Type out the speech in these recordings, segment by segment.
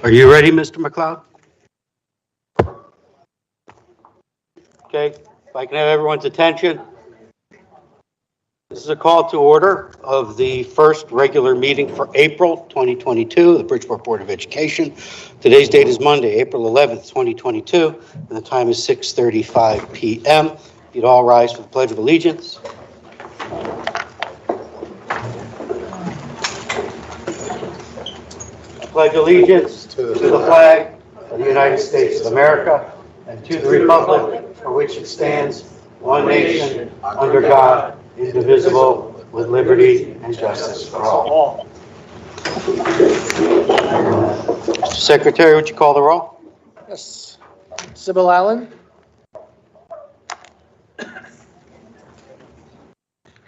Are you ready, Mr. McLeod? Okay, if I can have everyone's attention. This is a call to order of the first regular meeting for April 2022, the Bridgeport Board of Education. Today's date is Monday, April 11th, 2022, and the time is 6:35 p.m. You'd all rise for the Pledge of Allegiance. I pledge allegiance to the flag of the United States of America and to the republic for which it stands, one nation, under God, indivisible, with liberty and justice for all. Mr. Secretary, would you call the roll? Yes. Sybil Allen.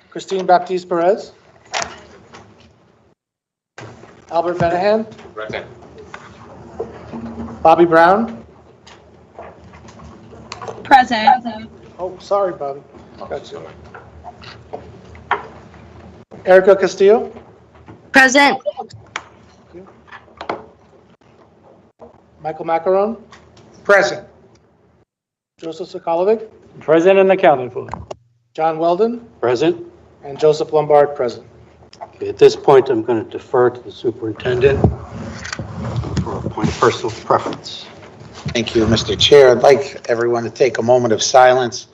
Christine Baptiste Perez. Albert Benahan. Present. Bobby Brown. Present. Oh, sorry, Bobby. Got you. Erica Castillo. Present. Michael Macaron. Present. Joseph Sokolovic. Present and accounted for. John Weldon. Present. And Joseph Lombard, present. Okay, at this point, I'm going to defer to the superintendent for a point of personal preference. Thank you, Mr. Chair. I'd like everyone to take a moment of silence.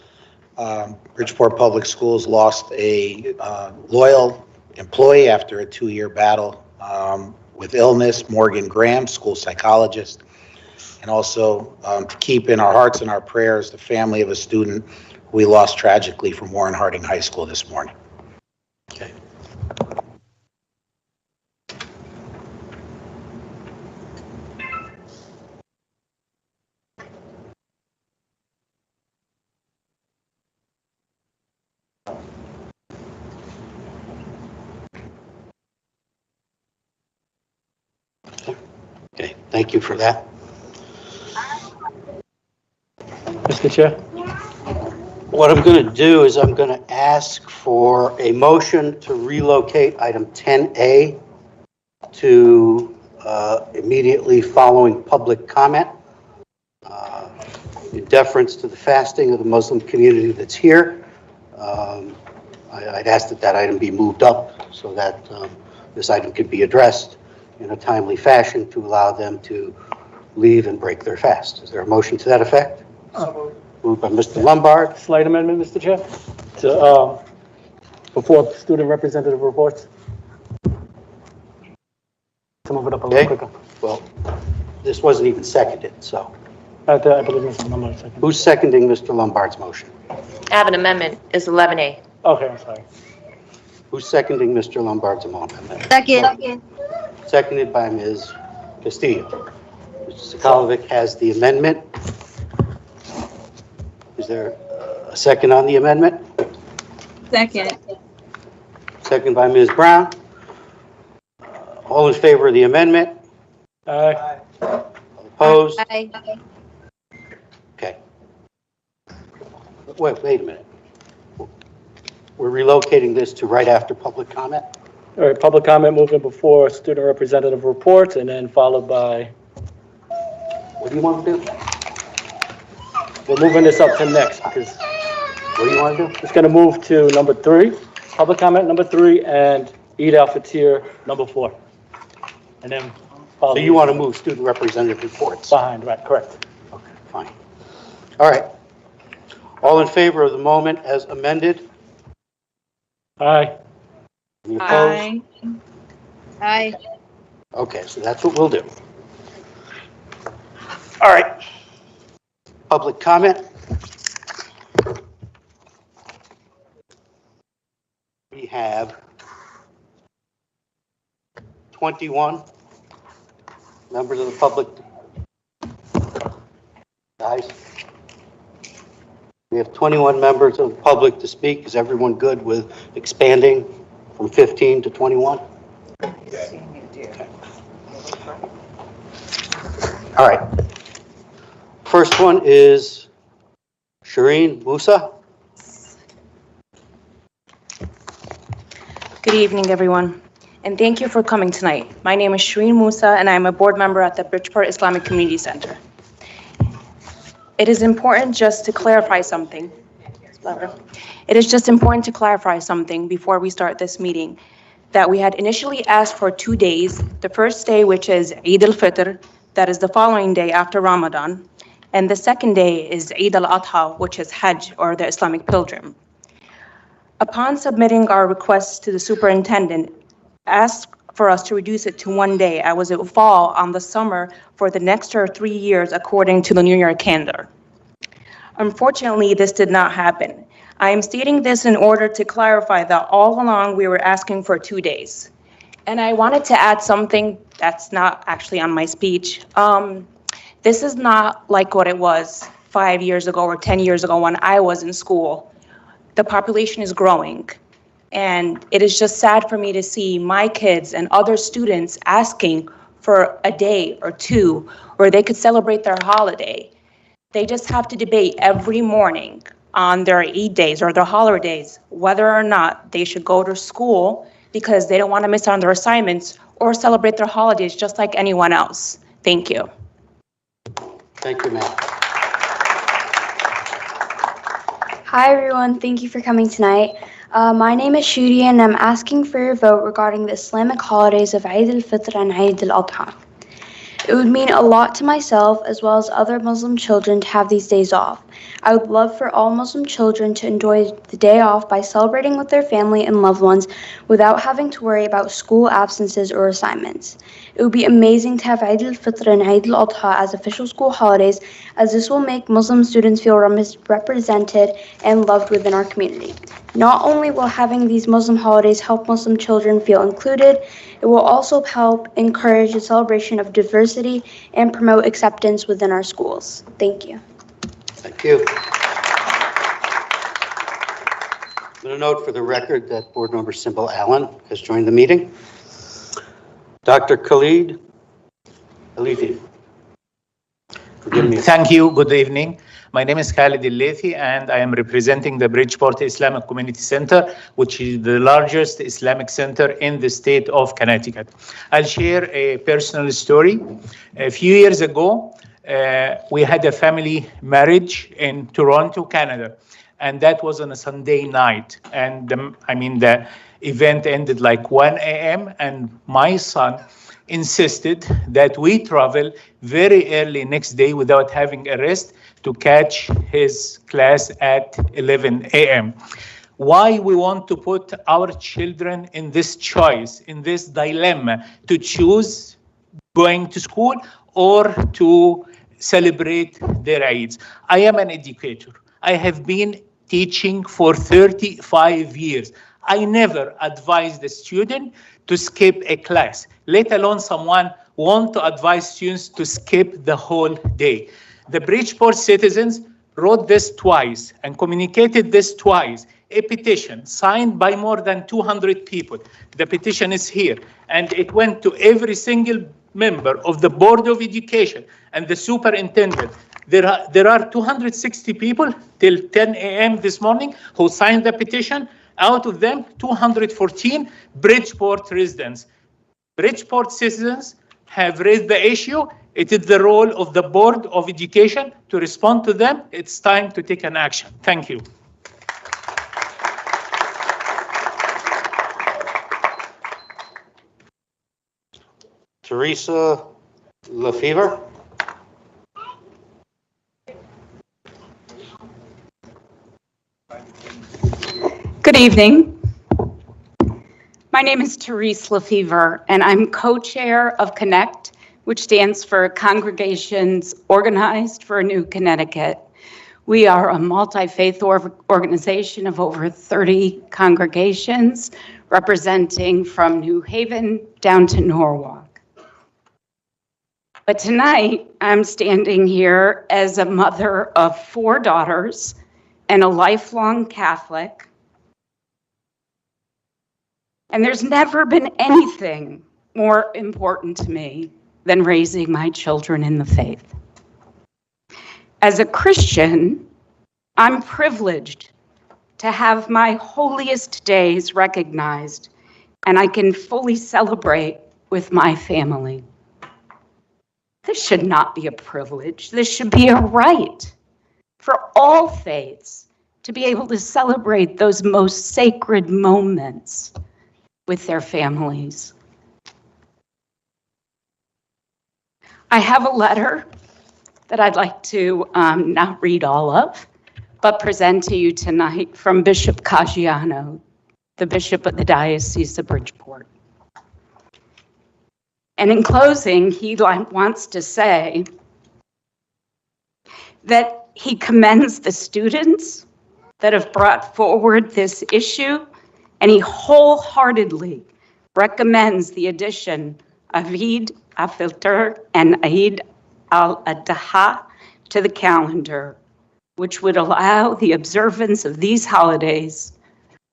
Bridgeport Public Schools lost a loyal employee after a 2-year battle with illness, Morgan Graham, school psychologist, and also to keep in our hearts and our prayers the family of a student who we lost tragically from Warren Harding High School this morning. Okay. Okay, thank you for that. Mr. Chair. What I'm going to do is I'm going to ask for a motion to relocate item 10A to immediately following public comment. In deference to the fasting of the Muslim community that's here, I'd ask that that item be moved up so that this item could be addressed in a timely fashion to allow them to leave and break their fast. Is there a motion to that effect? Moved by Mr. Lombard. Slight amendment, Mr. Chair, to, before student representative reports. To move it up a little Okay. quicker. Well, this wasn't even seconded, so. I believe Mr. Lombard second. Who's seconding Mr. Lombard's motion? I have an amendment. Is 11A. Okay, I'm sorry. Who's seconding Mr. Lombard's amendment? Second. Seconded by Ms. Castillo. Mr. Sokolovic has the amendment. Is there a second on the amendment? Second. Second by Ms. Brown. All in favor of the amendment? Aye. Opposed? Aye. Okay. Wait a minute. We're relocating this to right after public comment? All right, public comment moving before student representative reports and then followed by, What do you want to do? we're moving this up to next because What do you want to do? it's going to move to number 3, public comment number 3, and Eid al-Fitr number 4. And then follow. So you want to move student representative reports? Behind, right, correct. Okay, fine. All right. All in favor of the moment as amended? Aye. Any opposed? Aye. Okay, so that's what we'll do. All right. Public comment. We have 21 members of the public. Guys, we have 21 members of the public to speak. Is everyone good with expanding from 15 to 21? All right. First one is Shireen Musa. Good evening, everyone, and thank you for coming tonight. My name is Shireen Musa, and I'm a board member at the Bridgeport Islamic Community Center. It is important just to clarify something. It is just important to clarify something before we start this meeting, that we had initially asked for 2 days. The first day, which is Eid al-Fitr, that is the following day after Ramadan, and the second day is Eid al-Adha, which is Hajj, or the Islamic pilgrim. Upon submitting our requests to the superintendent, asked for us to reduce it to 1 day, as it will fall on the summer for the next 3 years according to the New Year calendar. Unfortunately, this did not happen. I am stating this in order to clarify that all along we were asking for 2 days. And I wanted to add something that's not actually on my speech. This is not like what it was 5 years ago or 10 years ago when I was in school. The population is growing, and it is just sad for me to see my kids and other students asking for a day or two where they could celebrate their holiday. They just have to debate every morning on their Eid days or their holidays whether or not they should go to school because they don't want to miss out on their assignments or celebrate their holidays just like anyone else. Thank you. Thank you, ma'am. Hi everyone, thank you for coming tonight. My name is Shuri and I'm asking for your vote regarding the Islamic holidays of Eid al-Fitr and Eid al-Adha. It would mean a lot to myself as well as other Muslim children to have these days off. I would love for all Muslim children to enjoy the day off by celebrating with their family and loved ones without having to worry about school absences or assignments. It would be amazing to have Eid al-Fitr and Eid al-Adha as official school holidays, as this will make Muslim students feel represented and loved within our community. Not only will having these Muslim holidays help Muslim children feel included, it will also help encourage the celebration of diversity and promote acceptance within our schools. Thank you. Thank you. I'm going to note for the record that Board Member Sybil Allen has joined the meeting. Dr. Khalid Alifi. Forgive me. Thank you. Good evening. My name is Khalid Al-Laythi, and I am representing the Bridgeport Islamic Community Center, which is the largest Islamic center in the state of Connecticut. I'll share a personal story. A few years ago, we had a family marriage in Toronto, Canada, and that was on a Sunday night. And the event ended like 1 a.m. and my son insisted that we travel very early next day without having a rest to catch his class at 11 a.m. Why we want to put our children in this choice, in this dilemma, to choose going to school or to celebrate their Eids. I am an educator. I have been teaching for 35 years. I never advise the student to skip a class, let alone someone want to advise students to skip the whole day. The Bridgeport citizens wrote this twice and communicated this twice, a petition signed by more than 200 people. The petition is here, and it went to every single member of the Board of Education and the superintendent. There are 260 people till 10 a.m. this morning who signed the petition. Out of them, 214 Bridgeport residents. Bridgeport citizens have raised the issue. It is the role of the Board of Education to respond to them. It's time to take an action. Thank you. Teresa Lefevre. Good evening. My name is Therese Lefevre, and I'm co-chair of Connect, which stands for Congregations Organized for a New Connecticut. We are a multi-faith organization of over 30 congregations, representing from New Haven down to Norwalk. But tonight, I'm standing here as a mother of 4 daughters and a lifelong Catholic And there's never been anything more important to me than raising my children in the faith. As a Christian, I'm privileged to have my holiest days recognized, and I can fully celebrate with my family. This should not be a privilege. This should be a right for all faiths to be able to celebrate those most sacred moments with their families. I have a letter that I'd like to not read all of, but present to you tonight from Bishop Caggiano, the Bishop of the Diocese of Bridgeport. And in closing, he wants to say that he commends the students that have brought forward this issue, and he wholeheartedly recommends the addition of Eid al-Fitr and Eid al-Adha to the calendar, which would allow the observance of these holidays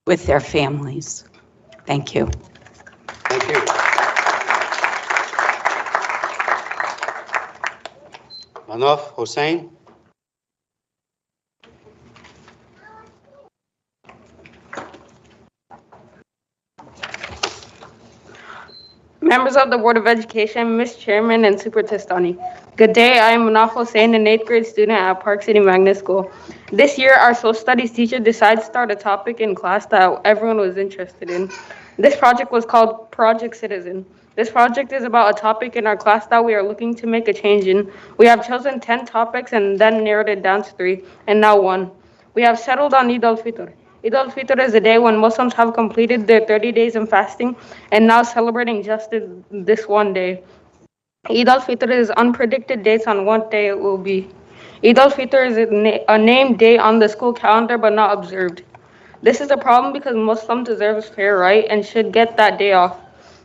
with their families. Thank you. Thank you. Manaf Hossein. Members of the Board of Education, Ms. Chairman, and Super Testani. Good day, I am Manaf Hossein, an 8th grade student at Park City Magnet School. This year, our social studies teacher decided to start a topic in class that everyone was interested in. This project was called Project Citizen. This project is about a topic in our class that we are looking to make a change in. We have chosen 10 topics and then narrowed it down to 3, and now 1. We have settled on Eid al-Fitr. Eid al-Fitr is a day when Muslims have completed their 30 days in fasting and now celebrating just this one day. Eid al-Fitr is unpredicted dates on what day it will be. Eid al-Fitr is a named day on the school calendar but not observed. This is a problem because Muslims deserve fair right and should get that day off.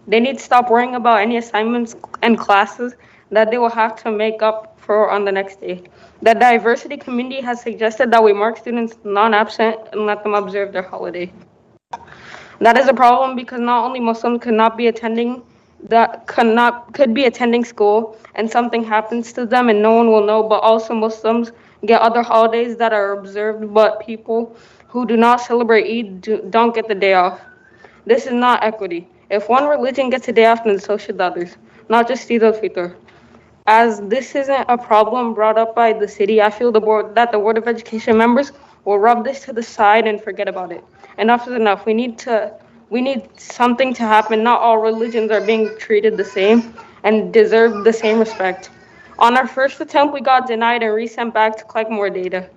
They need to stop worrying about any assignments and classes that they will have to make up for on the next day. The diversity community has suggested that we mark students non-absent and let them observe their holiday. That is a problem because not only Muslims could be attending school and something happens to them and no one will know, but also Muslims get other holidays that are observed, but people who do not celebrate Eid don't get the day off. This is not equity. If one religion gets a day off, then so should the others, not just Eid al-Fitr. As this isn't a problem brought up by the city, I feel that the Board of Education members will rub this to the side and forget about it. Enough is enough. We need something to happen. Not all religions are being treated the same and deserve the same respect. On our first attempt, we got denied and resent back to collect more data.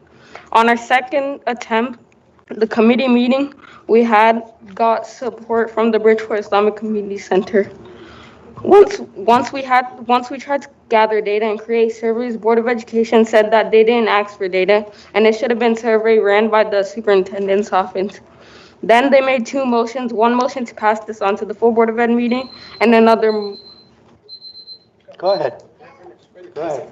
On our second attempt, the committee meeting we had got support from the Bridgeport Islamic Community Center. Once we tried to gather data and create surveys, Board of Education said that they didn't ask for data and it should have been survey ran by the superintendent's office. Then they made 2 motions, one motion to pass this on to the full Board of Ed meeting and another. Go ahead. Go ahead.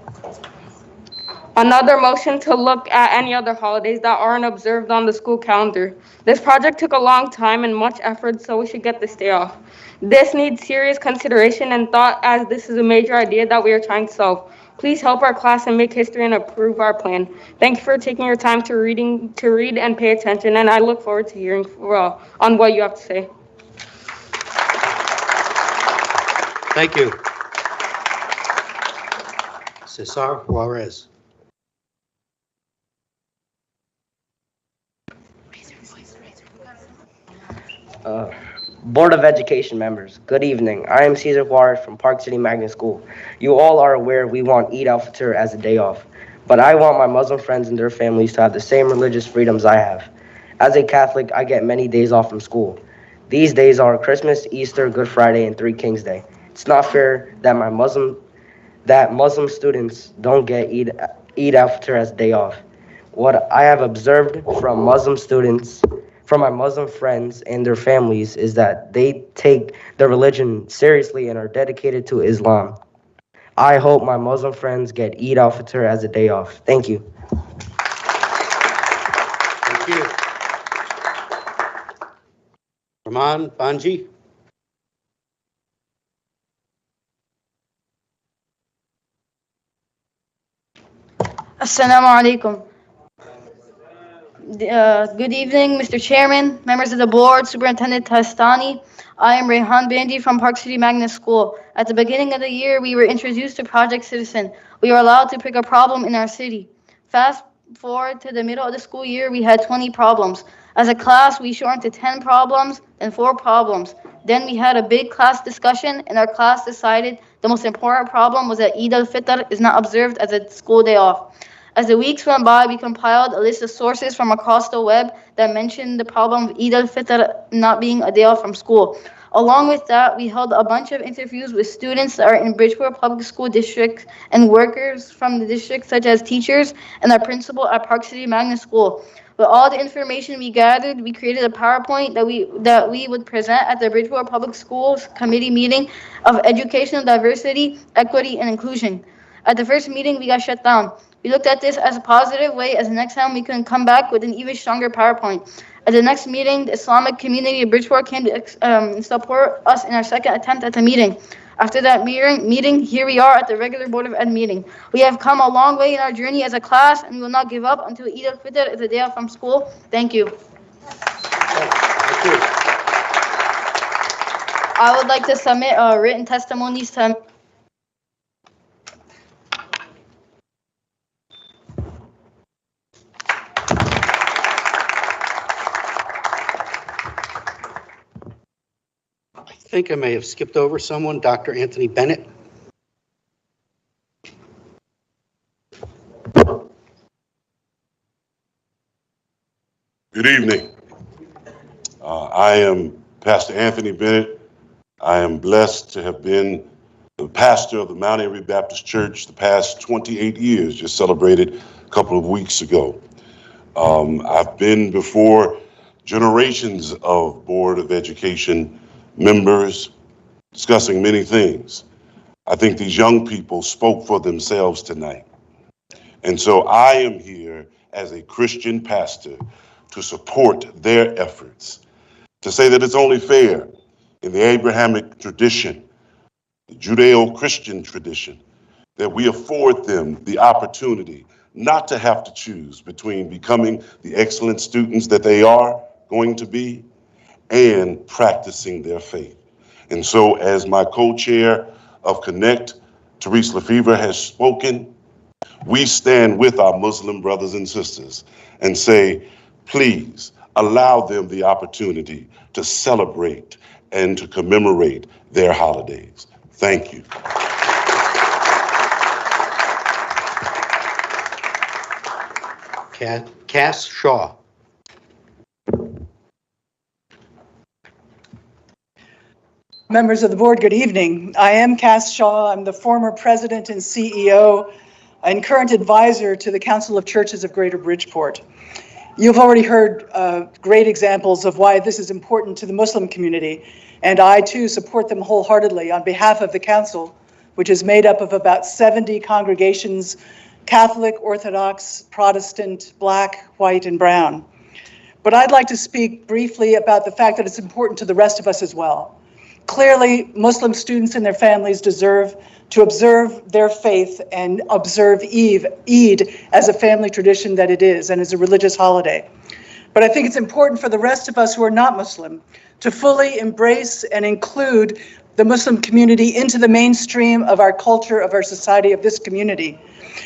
Another motion to look at any other holidays that aren't observed on the school calendar. This project took a long time and much effort, so we should get this day off. This needs serious consideration and thought as this is a major idea that we are trying to solve. Please help our class and make history and approve our plan. Thank you for taking your time to read and pay attention, and I look forward to hearing on what you have to say. Thank you. Cesar Juarez. Board of Education members, good evening. I am Cesar Juarez from Park City Magnet School. You all are aware we want Eid al-Fitr as a day off, but I want my Muslim friends and their families to have the same religious freedoms I have. As a Catholic, I get many days off from school. These days are Christmas, Easter, Good Friday, and Three Kings Day. It's not fair that Muslim students don't get Eid al-Fitr as a day off. What I have observed from my Muslim friends and their families is that they take their religion seriously and are dedicated to Islam. I hope my Muslim friends get Eid al-Fitr as a day off. Thank you. Thank you. Rahman Banji. Assalamu alaikum. Good evening, Mr. Chairman, members of the board, Superintendent Tastani. I am Rehan Bandi from Park City Magnet School. At the beginning of the year, we were introduced to Project Citizen. We were allowed to pick a problem in our city. Fast forward to the middle of the school year, we had 20 problems. As a class, we shortened to 10 problems and 4 problems. Then we had a big class discussion, and our class decided the most important problem was that Eid al-Fitr is not observed as a school day off. As the weeks went by, we compiled a list of sources from across the web that mentioned the problem of Eid al-Fitr not being a day off from school. Along with that, we held a bunch of interviews with students that are in Bridgeport Public School District and workers from the district, such as teachers and our principal at Park City Magnet School. With all the information we gathered, we created a PowerPoint that we would present at the Bridgeport Public Schools Committee meeting of Educational Diversity, Equity, and Inclusion. At the first meeting, we got shut down. We looked at this as a positive way, as the next time we couldn't come back with an even stronger PowerPoint. At the next meeting, the Islamic community of Bridgeport came to support us in our second attempt at the meeting. After that meeting, here we are at the regular Board of Ed meeting. We have come a long way in our journey as a class, and we will not give up until Eid al-Fitr is a day off from school. Thank you. I would like to submit written testimonies to I think I may have skipped over someone, Dr. Anthony Bennett. Good evening. I am Pastor Anthony Bennett. I am blessed to have been the pastor of the Mount Airy Baptist Church the past 28 years, just celebrated a couple of weeks ago. I've been before generations of Board of Education members discussing many things. I think these young people spoke for themselves tonight. And so I am here as a Christian pastor to support their efforts, to say that it's only fair in the Abrahamic tradition, the Judeo-Christian tradition, that we afford them the opportunity not to have to choose between becoming the excellent students that they are going to be and practicing their faith. And so as my co-chair of Connect, Therese Lefevre, has spoken, we stand with our Muslim brothers and sisters and say, please allow them the opportunity to celebrate and to commemorate their holidays. Thank you. Cass Shaw. Members of the board, good evening. I am Cass Shaw. I'm the former president and CEO and current advisor to the Council of Churches of Greater Bridgeport. You've already heard great examples of why this is important to the Muslim community, and I too support them wholeheartedly on behalf of the council, which is made up of about 70 congregations, Catholic, Orthodox, Protestant, Black, White, and Brown. But I'd like to speak briefly about the fact that it's important to the rest of us as well. Clearly, Muslim students and their families deserve to observe their faith and observe Eid as a family tradition that it is and as a religious holiday. But I think it's important for the rest of us who are not Muslim to fully embrace and include the Muslim community into the mainstream of our culture, of our society, of this community.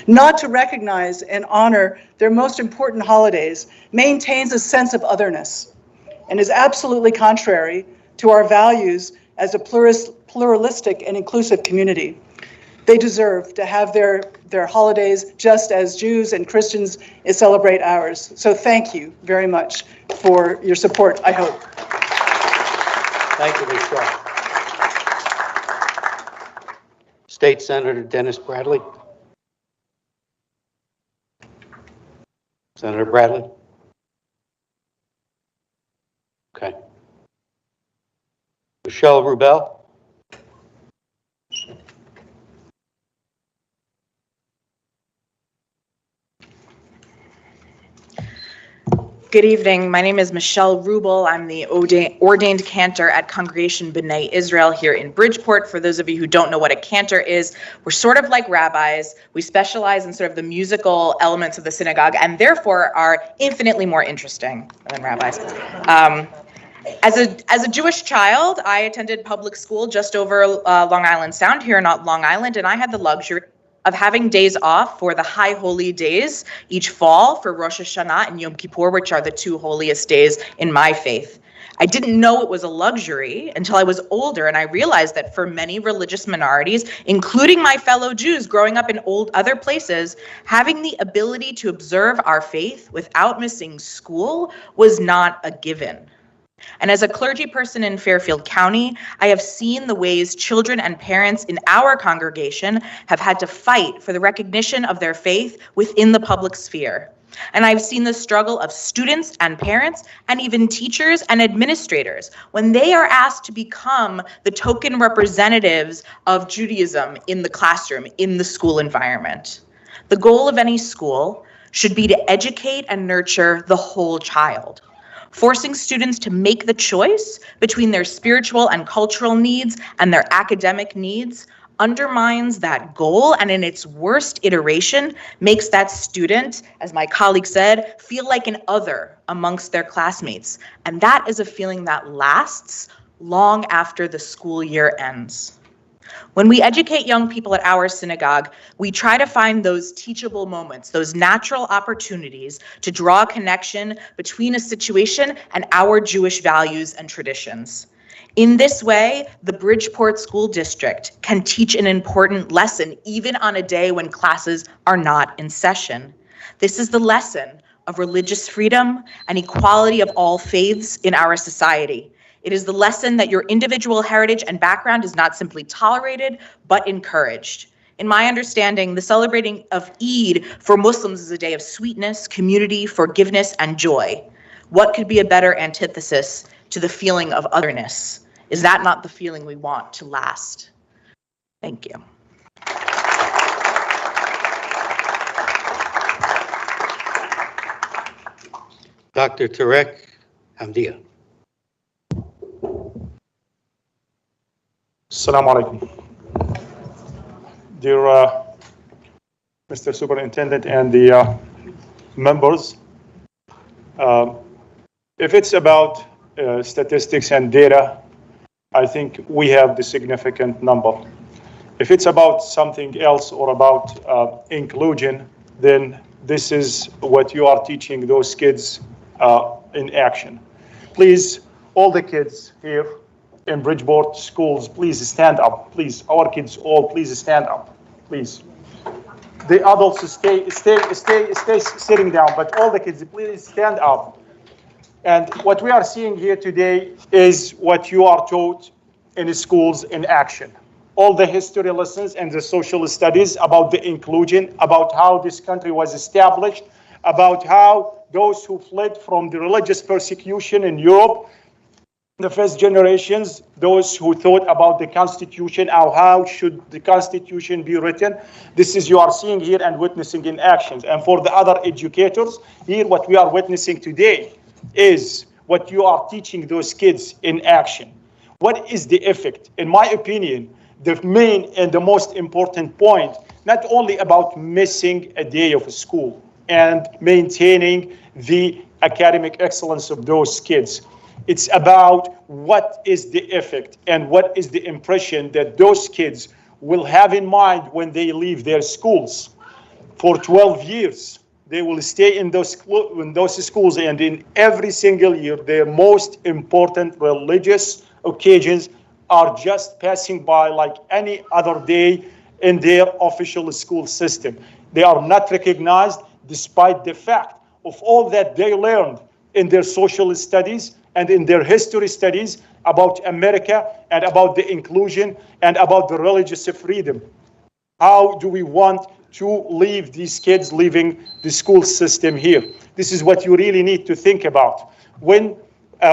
Not to recognize and honor their most important holidays maintains a sense of otherness and is absolutely contrary to our values as a pluralistic and inclusive community. They deserve to have their holidays just as Jews and Christians celebrate ours. So thank you very much for your support, I hope. Thank you, Ms. Shaw. State Senator Dennis Bradley. Senator Bradley? Okay. Michelle Rubel? Good evening. My name is Michelle Rubel. I'm the ordained cantor at Congregation B'nai Israel here in Bridgeport. For those of you who don't know what a cantor is, we're sort of like rabbis. We specialize in sort of the musical elements of the synagogue and therefore are infinitely more interesting than rabbis. As a Jewish child, I attended public school just over Long Island Sound here in Long Island, and I had the luxury of having days off for the high holy days each fall for Rosh Hashanah and Yom Kippur, which are the two holiest days in my faith. I didn't know it was a luxury until I was older, and I realized that for many religious minorities, including my fellow Jews growing up in other places, having the ability to observe our faith without missing school was not a given. And as a clergy person in Fairfield County, I have seen the ways children and parents in our congregation have had to fight for the recognition of their faith within the public sphere. And I've seen the struggle of students and parents and even teachers and administrators when they are asked to become the token representatives of Judaism in the classroom, in the school environment. The goal of any school should be to educate and nurture the whole child. Forcing students to make the choice between their spiritual and cultural needs and their academic needs undermines that goal, and in its worst iteration, makes that student, as my colleague said, feel like an other amongst their classmates. And that is a feeling that lasts long after the school year ends. When we educate young people at our synagogue, we try to find those teachable moments, those natural opportunities to draw a connection between a situation and our Jewish values and traditions. In this way, the Bridgeport School District can teach an important lesson even on a day when classes are not in session. This is the lesson of religious freedom and equality of all faiths in our society. It is the lesson that your individual heritage and background is not simply tolerated, but encouraged. In my understanding, the celebrating of Eid for Muslims is a day of sweetness, community, forgiveness, and joy. What could be a better antithesis to the feeling of otherness? Is that not the feeling we want to last? Thank you. Dr. Tarek Hamdia. Assalamu alaikum. Dear Mr. Superintendent and the members, if it's about statistics and data, I think we have the significant number. If it's about something else or about inclusion, then this is what you are teaching those kids in action. Please, all the kids here in Bridgeport schools, please stand up. Please, our kids all, please stand up. Please. The adults stay sitting down, but all the kids, please stand up. And what we are seeing here today is what you are taught in schools in action. All the history lessons and the social studies about the inclusion, about how this country was established, about how those who fled from the religious persecution in Europe, the first generations, those who thought about the Constitution, how should the Constitution be written. This is you are seeing here and witnessing in actions. And for the other educators, here what we are witnessing today is what you are teaching those kids in action. What is the effect? In my opinion, the main and the most important point, not only about missing a day of school and maintaining the academic excellence of those kids. It's about what is the effect and what is the impression that those kids will have in mind when they leave their schools. For 12 years, they will stay in those schools, and in every single year, their most important religious occasions are just passing by like any other day in their official school system. They are not recognized despite the fact of all that they learned in their social studies and in their history studies about America and about the inclusion and about the religious freedom. How do we want to leave these kids leaving the school system here? This is what you really need to think about. When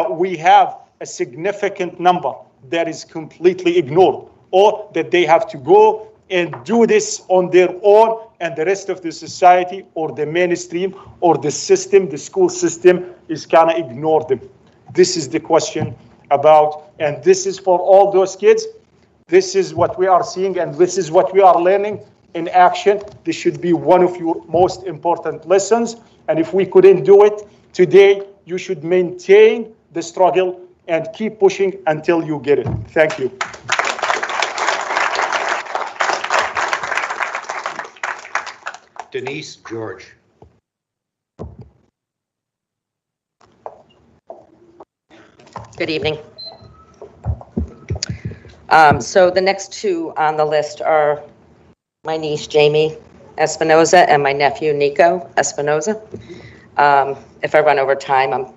we have a significant number that is completely ignored, or that they have to go and do this on their own and the rest of the society or the mainstream or the system, the school system, is kind of ignore them. This is the question about, and this is for all those kids. This is what we are seeing, and this is what we are learning in action. This should be one of your most important lessons. And if we couldn't do it today, you should maintain the struggle and keep pushing until you get it. Thank you. Denise George. Good evening. So the next two on the list are my niece Jamie Espinoza and my nephew Nico Espinoza. If I run over time, I'm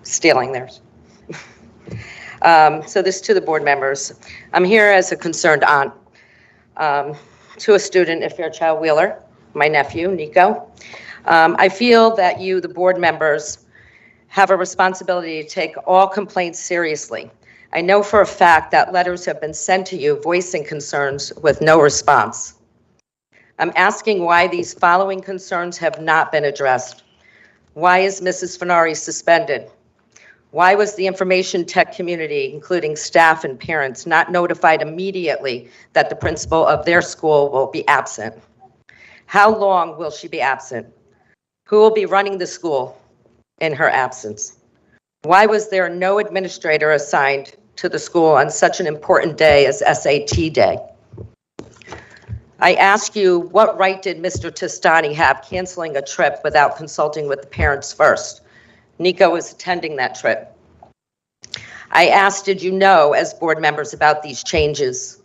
stealing theirs. So this to the board members. I'm here as a concerned aunt to a student at Fairchild Wheeler, my nephew Nico. I feel that you, the board members, have a responsibility to take all complaints seriously. I know for a fact that letters have been sent to you voicing concerns with no response. I'm asking why these following concerns have not been addressed. Why is Mrs. Fenari suspended? Why was the information tech community, including staff and parents, not notified immediately that the principal of their school will be absent? How long will she be absent? Who will be running the school in her absence? Why was there no administrator assigned to the school on such an important day as SAT Day? I ask you, what right did Mr. Testani have canceling a trip without consulting with the parents first? Nico was attending that trip. I asked, did you know as board members about these changes?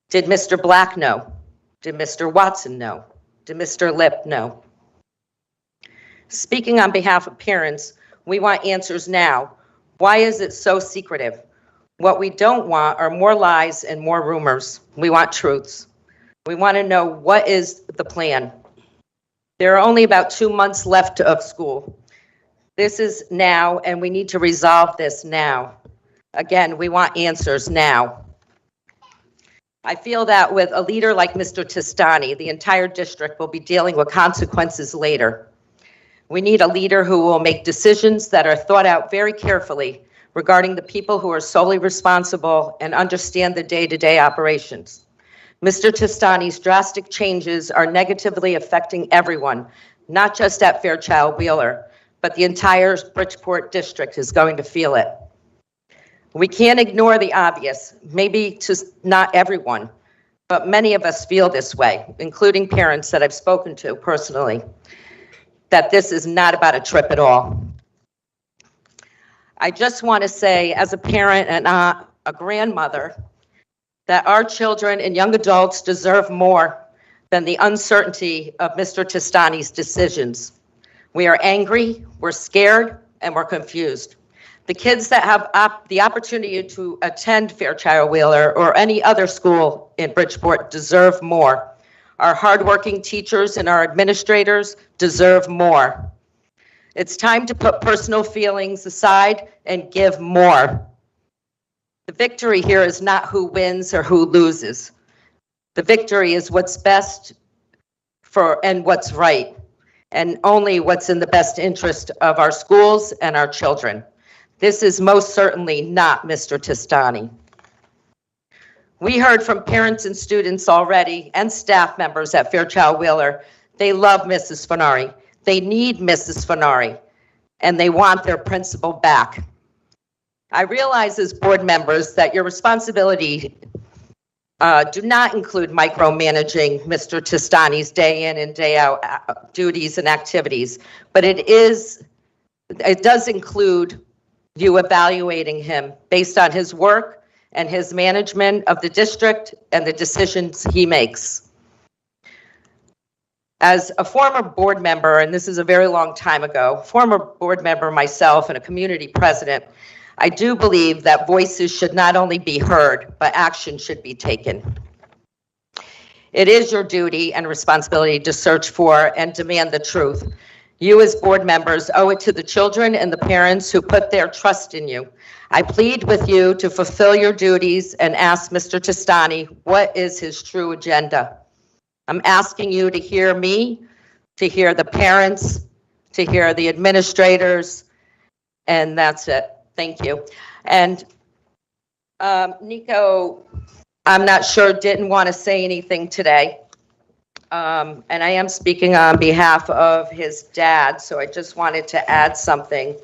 Did Mr. Black know? Did Mr. Watson know? Did Mr. Lip know? Speaking on behalf of parents, we want answers now. Why is it so secretive? What we don't want are more lies and more rumors. We want truths. We want to know what is the plan. There are only about 2 months left of school. This is now, and we need to resolve this now. Again, we want answers now. I feel that with a leader like Mr. Testani, the entire district will be dealing with consequences later. We need a leader who will make decisions that are thought out very carefully regarding the people who are solely responsible and understand the day-to-day operations. Mr. Testani's drastic changes are negatively affecting everyone, not just at Fairchild Wheeler, but the entire Bridgeport district is going to feel it. We can't ignore the obvious, maybe to not everyone, but many of us feel this way, including parents that I've spoken to personally, that this is not about a trip at all. I just want to say, as a parent and a grandmother, that our children and young adults deserve more than the uncertainty of Mr. Testani's decisions. We are angry, we're scared, and we're confused. The kids that have the opportunity to attend Fairchild Wheeler or any other school in Bridgeport deserve more. Our hardworking teachers and our administrators deserve more. It's time to put personal feelings aside and give more. The victory here is not who wins or who loses. The victory is what's best for and what's right, and only what's in the best interest of our schools and our children. This is most certainly not Mr. Testani. We heard from parents and students already and staff members at Fairchild Wheeler. They love Mrs. Fenari. They need Mrs. Fenari, and they want their principal back. I realize as board members that your responsibility do not include micromanaging Mr. Testani's day in and day out duties and activities, but it does include you evaluating him based on his work and his management of the district and the decisions he makes. As a former board member, and this is a very long time ago, former board member myself and a community president, I do believe that voices should not only be heard, but action should be taken. It is your duty and responsibility to search for and demand the truth. You as board members owe it to the children and the parents who put their trust in you. I plead with you to fulfill your duties and ask Mr. Testani what is his true agenda. I'm asking you to hear me, to hear the parents, to hear the administrators, and that's it. Thank you. And Nico, I'm not sure, didn't want to say anything today. And I am speaking on behalf of his dad, so I just wanted to add something.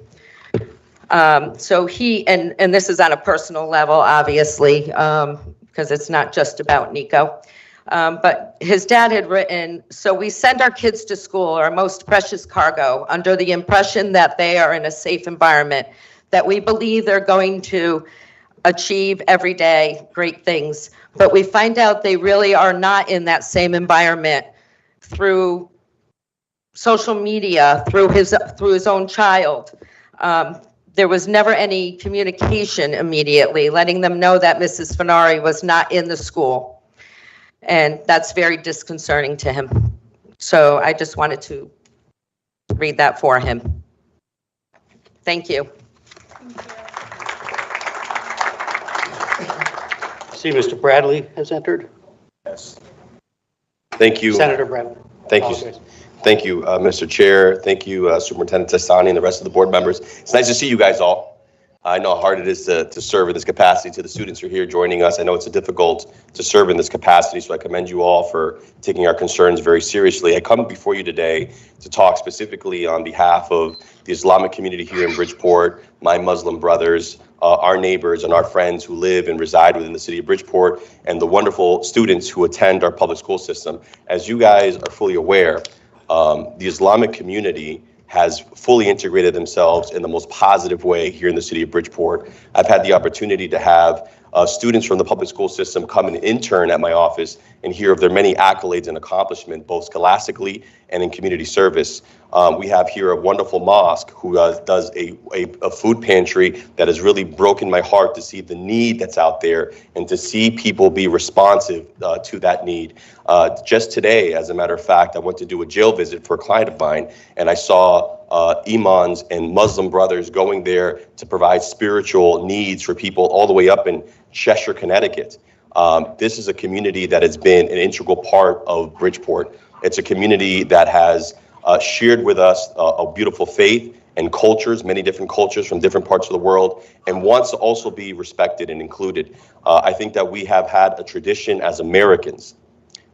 So he, and this is on a personal level, obviously, because it's not just about Nico. But his dad had written, so we send our kids to school, our most precious cargo, under the impression that they are in a safe environment, that we believe they're going to achieve every day great things. But we find out they really are not in that same environment through social media, through his own child. There was never any communication immediately, letting them know that Mrs. Fenari was not in the school. And that's very disconcerting to him. So I just wanted to read that for him. Thank you. See, Mr. Bradley has entered. Yes. Thank you. Senator Bradley. Thank you. Thank you, Mr. Chair. Thank you, Superintendent Testani and the rest of the board members. It's nice to see you guys all. I know how hard it is to serve in this capacity. To the students who are here joining us, I know it's difficult to serve in this capacity, so I commend you all for taking our concerns very seriously. I come before you today to talk specifically on behalf of the Islamic community here in Bridgeport, my Muslim brothers, our neighbors and our friends who live and reside within the city of Bridgeport, and the wonderful students who attend our public school system. As you guys are fully aware, the Islamic community has fully integrated themselves in the most positive way here in the city of Bridgeport. I've had the opportunity to have students from the public school system come and intern at my office and hear of their many accolades and accomplishments, both scholastically and in community service. We have here a wonderful mosque who does a food pantry that has really broken my heart to see the need that's out there and to see people be responsive to that need. Just today, as a matter of fact, I went to do a jail visit for a client of mine, and I saw imams and Muslim brothers going there to provide spiritual needs for people all the way up in Cheshire, Connecticut. This is a community that has been an integral part of Bridgeport. It's a community that has shared with us a beautiful faith and cultures, many different cultures from different parts of the world, and wants to also be respected and included. I think that we have had a tradition as Americans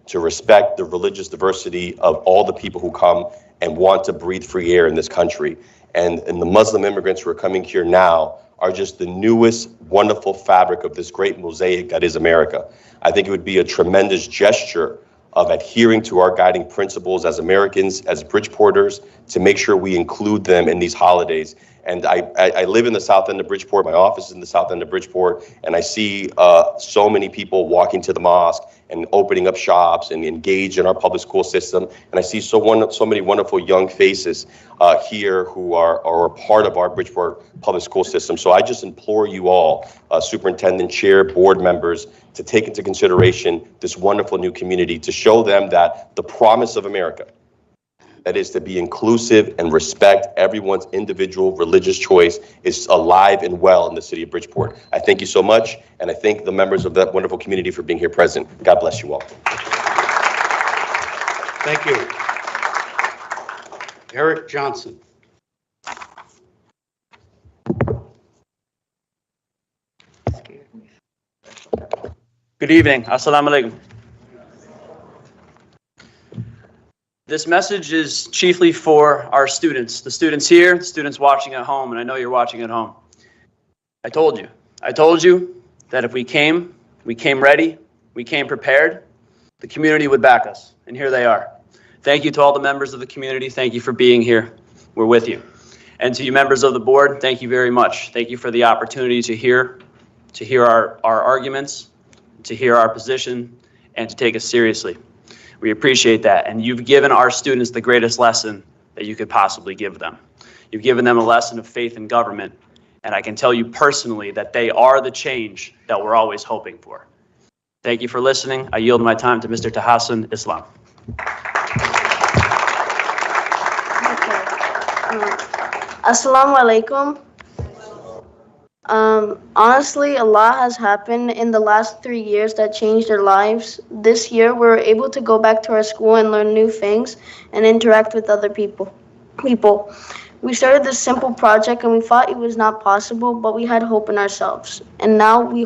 to respect the religious diversity of all the people who come and want to breathe free air in this country. And the Muslim immigrants who are coming here now are just the newest wonderful fabric of this great mosaic that is America. I think it would be a tremendous gesture of adhering to our guiding principles as Americans, as Bridgeporters, to make sure we include them in these holidays. And I live in the south end of Bridgeport. My office is in the south end of Bridgeport, and I see so many people walking to the mosque and opening up shops and engage in our public school system. And I see so many wonderful young faces here who are a part of our Bridgeport public school system. So I just implore you all, Superintendent, Chair, board members, to take into consideration this wonderful new community, to show them that the promise of America, that is to be inclusive and respect everyone's individual religious choice, is alive and well in the city of Bridgeport. I thank you so much, and I thank the members of that wonderful community for being here present. God bless you all. Thank you. Eric Johnson. Good evening. Assalamu alaikum. This message is chiefly for our students, the students here, the students watching at home, and I know you're watching at home. I told you that if we came ready, we came prepared, the community would back us, and here they are. Thank you to all the members of the community. Thank you for being here. We're with you. And to you members of the board, thank you very much. Thank you for the opportunity to hear our arguments, to hear our position, and to take us seriously. We appreciate that, and you've given our students the greatest lesson that you could possibly give them. You've given them a lesson of faith in government, and I can tell you personally that they are the change that we're always hoping for. Thank you for listening. I yield my time to Mr. Tahassan Islam. Assalamu alaikum. Honestly, a lot has happened in the last 3 years that changed our lives. This year, we were able to go back to our school and learn new things and interact with other people. We started this simple project and we thought it was not possible, but we had hope in ourselves. And now we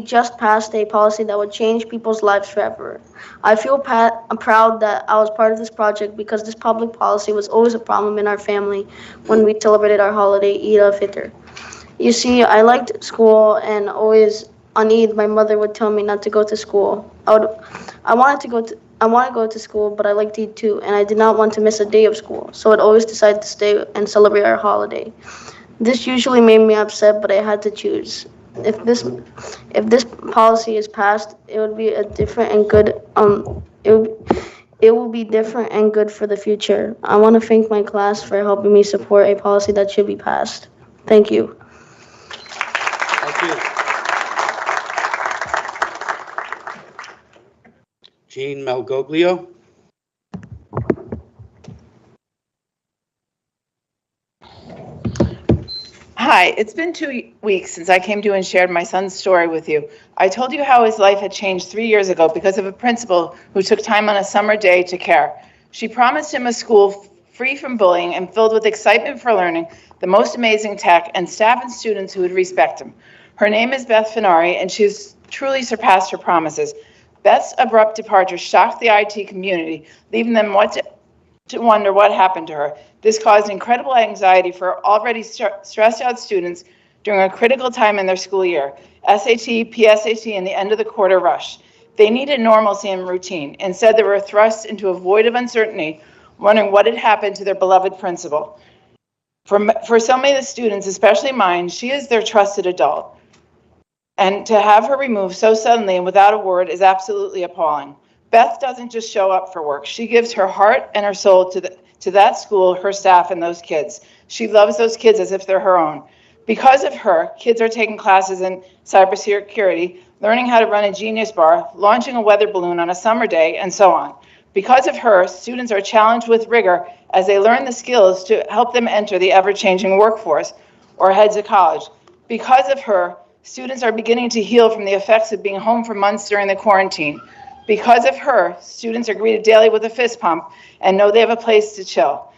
just passed a policy that would change people's lives forever. I feel proud that I was part of this project because this public policy was always a problem in our family when we celebrated our holiday, Eid al-Fitr. You see, I liked school and always on Eid, my mother would tell me not to go to school. I wanted to go to school, but I liked Eid too, and I did not want to miss a day of school, so I'd always decide to stay and celebrate our holiday. This usually made me upset, but I had to choose. If this policy is passed, it would be a different and good it will be different and good for the future. I want to thank my class for helping me support a policy that should be passed. Thank you. Thank you. Jean Malgoglio. Hi, it's been 2 weeks since I came to you and shared my son's story with you. I told you how his life had changed 3 years ago because of a principal who took time on a summer day to care. She promised him a school free from bullying and filled with excitement for learning, the most amazing tech, and staff and students who would respect him. Her name is Beth Finari, and she's truly surpassed her promises. Beth's abrupt departure shocked the IT community, leaving them to wonder what happened to her. This caused incredible anxiety for already stressed out students during a critical time in their school year, SAT, PSAT, and the end of the quarter rush. They needed normalcy and routine. Instead, they were thrust into a void of uncertainty, wondering what had happened to their beloved principal. For so many of the students, especially mine, she is their trusted adult. And to have her removed so suddenly and without a word is absolutely appalling. Beth doesn't just show up for work. She gives her heart and her soul to that school, her staff, and those kids. She loves those kids as if they're her own. Because of her, kids are taking classes in cybersecurity, learning how to run a Genius Bar, launching a weather balloon on a summer day, and so on. Because of her, students are challenged with rigor as they learn the skills to help them enter the ever-changing workforce or head to college. Because of her, students are beginning to heal from the effects of being home for months during the quarantine. Because of her, students are greeted daily with a fist pump and know they have a place to chill.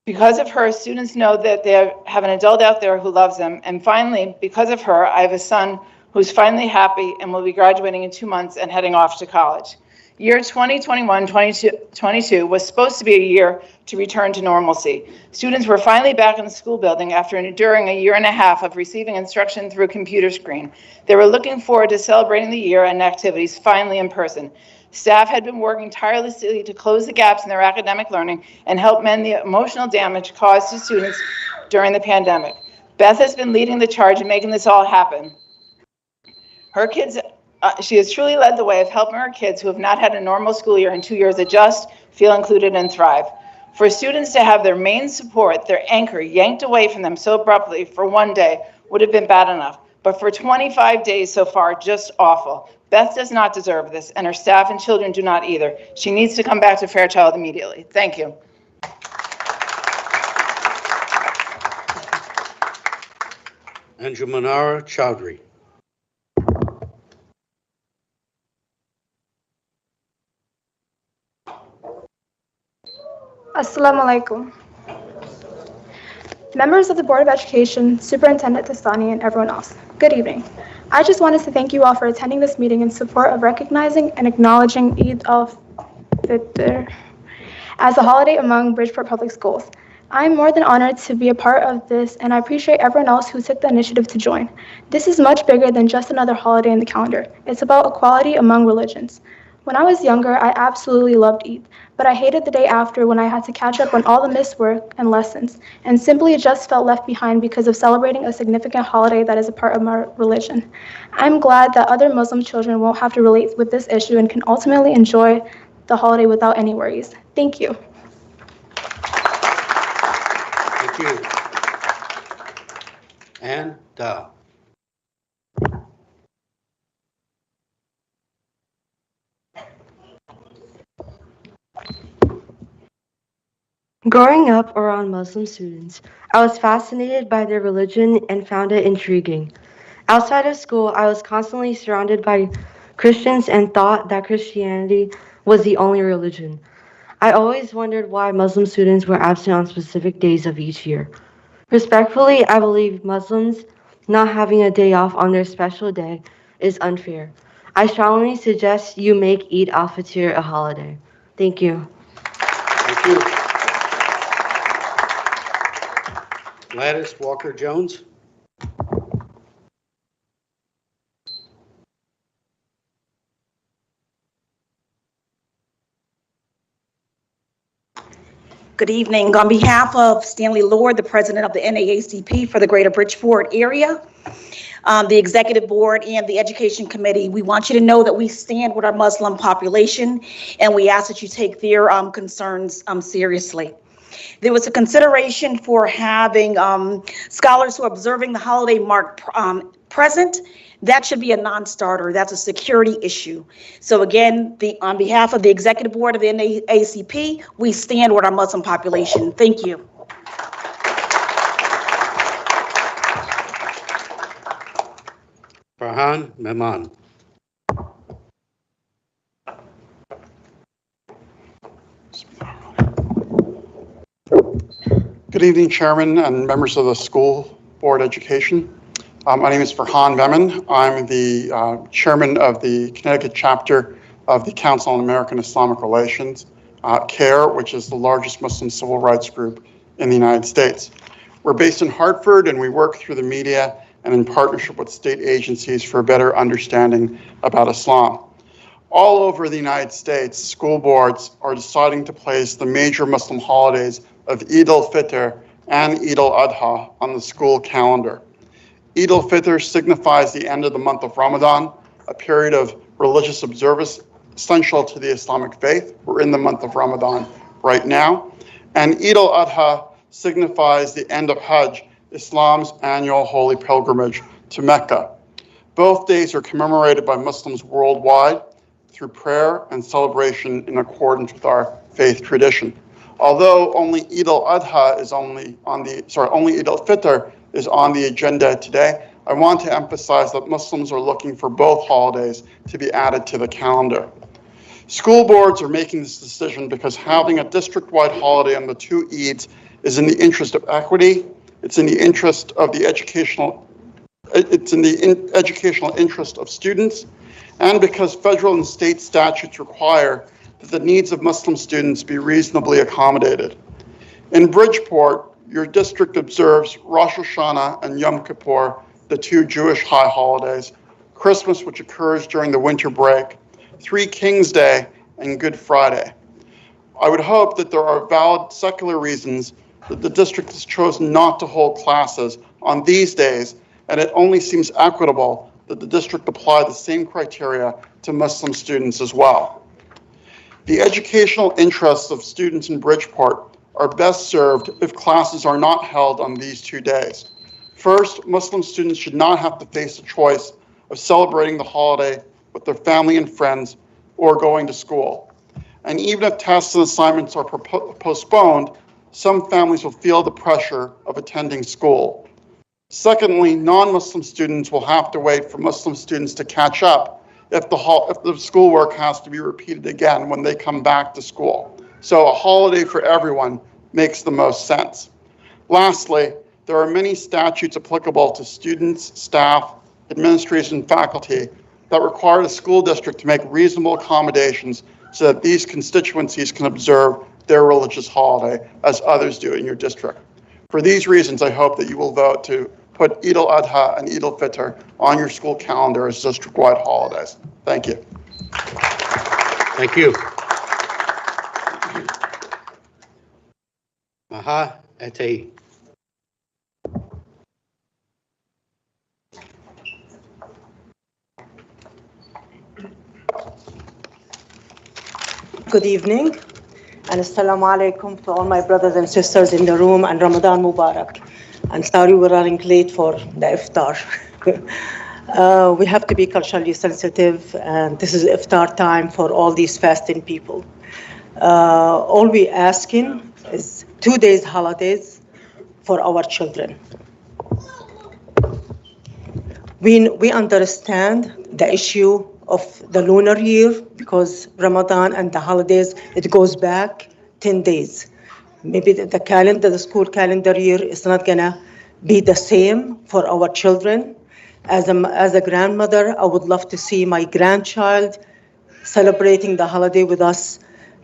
Because of her, students know that they have an adult out there who loves them. And finally, because of her, I have a son who's finally happy and will be graduating in 2 months and heading off to college. Year 2021-22 was supposed to be a year to return to normalcy. Students were finally back in the school building after enduring a year and a half of receiving instruction through a computer screen. They were looking forward to celebrating the year and activities finally in person. Staff had been working tirelessly to close the gaps in their academic learning and help mend the emotional damage caused to students during the pandemic. Beth has been leading the charge in making this all happen. She has truly led the way of helping her kids who have not had a normal school year in 2 years adjust, feel included, and thrive. For students to have their main support, their anchor, yanked away from them so abruptly for one day would have been bad enough. But for 25 days so far, just awful. Beth does not deserve this, and her staff and children do not either. She needs to come back to Fairchild immediately. Thank you. Anjumanara Chowdhury. Assalamu alaikum. Members of the Board of Education, Superintendent Tastani, and everyone else, good evening. I just wanted to thank you all for attending this meeting in support of recognizing and acknowledging Eid al-Fitr as a holiday among Bridgeport Public Schools. I'm more than honored to be a part of this, and I appreciate everyone else who took the initiative to join. This is much bigger than just another holiday in the calendar. It's about equality among religions. When I was younger, I absolutely loved Eid, but I hated the day after when I had to catch up on all the missed work and lessons, and simply just felt left behind because of celebrating a significant holiday that is a part of my religion. I'm glad that other Muslim children won't have to relate with this issue and can ultimately enjoy the holiday without any worries. Thank you. Thank you. And Growing up around Muslim students, I was fascinated by their religion and found it intriguing. Outside of school, I was constantly surrounded by Christians and thought that Christianity was the only religion. I always wondered why Muslim students were absent on specific days of each year. Respectfully, I believe Muslims not having a day off on their special day is unfair. I strongly suggest you make Eid al-Fitr a holiday. Thank you. Thank you. Gladys Walker-Jones. Good evening. On behalf of Stanley Lord, the president of the NAACP for the Greater Bridgeport area, the executive board and the education committee, we want you to know that we stand with our Muslim population and we ask that you take their concerns seriously. There was a consideration for having scholars who are observing the holiday mark present. That should be a non-starter. That's a security issue. So again, on behalf of the executive board of the NAACP, we stand with our Muslim population. Thank you. Farhan Mehman. Good evening, Chairman and members of the School Board Education. My name is Farhan Mehman. I'm the chairman of the Connecticut chapter of the Council on American Islamic Relations, CARE, which is the largest Muslim civil rights group in the United States. We're based in Hartford and we work through the media and in partnership with state agencies for a better understanding about Islam. All over the United States, school boards are deciding to place the major Muslim holidays of Eid al-Fitr and Eid al-Adha on the school calendar. Eid al-Fitr signifies the end of the month of Ramadan, a period of religious observance essential to the Islamic faith. We're in the month of Ramadan right now. And Eid al-Adha signifies the end of Hajj, Islam's annual holy pilgrimage to Mecca. Both days are commemorated by Muslims worldwide through prayer and celebration in accordance with our faith tradition. Although only Eid al-Adha is only Eid al-Fitr is on the agenda today, I want to emphasize that Muslims are looking for both holidays to be added to the calendar. School boards are making this decision because having a district-wide holiday on the two Eids is in the interest of equity, it's in the interest of the educational interest of students, and because federal and state statutes require that the needs of Muslim students be reasonably accommodated. In Bridgeport, your district observes Rosh Hashanah and Yom Kippur, the two Jewish high holidays, Christmas, which occurs during the winter break, Three Kings Day, and Good Friday. I would hope that there are valid secular reasons that the district has chosen not to hold classes on these days, and it only seems equitable that the district apply the same criteria to Muslim students as well. The educational interests of students in Bridgeport are best served if classes are not held on these 2 days. First, Muslim students should not have to face the choice of celebrating the holiday with their family and friends or going to school. And even if tests and assignments are postponed, some families will feel the pressure of attending school. Secondly, non-Muslim students will have to wait for Muslim students to catch up if the schoolwork has to be repeated again when they come back to school. So a holiday for everyone makes the most sense. Lastly, there are many statutes applicable to students, staff, administration, and faculty that require the school district to make reasonable accommodations so that these constituencies can observe their religious holiday as others do in your district. For these reasons, I hope that you will vote to put Eid al-Adha and Eid al-Fitr on your school calendar as district-wide holidays. Thank you. Thank you. Maha Ete. Good evening, and assalamu alaikum to all my brothers and sisters in the room, and Ramadan Mubarak. I'm sorry we're running late for the iftar. We have to be culturally sensitive, and this is iftar time for all these fasting people. All we asking is 2 days holidays for our children. We understand the issue of the lunar year because Ramadan and the holidays, it goes back 10 days. Maybe the school calendar year is not gonna be the same for our children. As a grandmother, I would love to see my grandchild celebrating the holiday with us.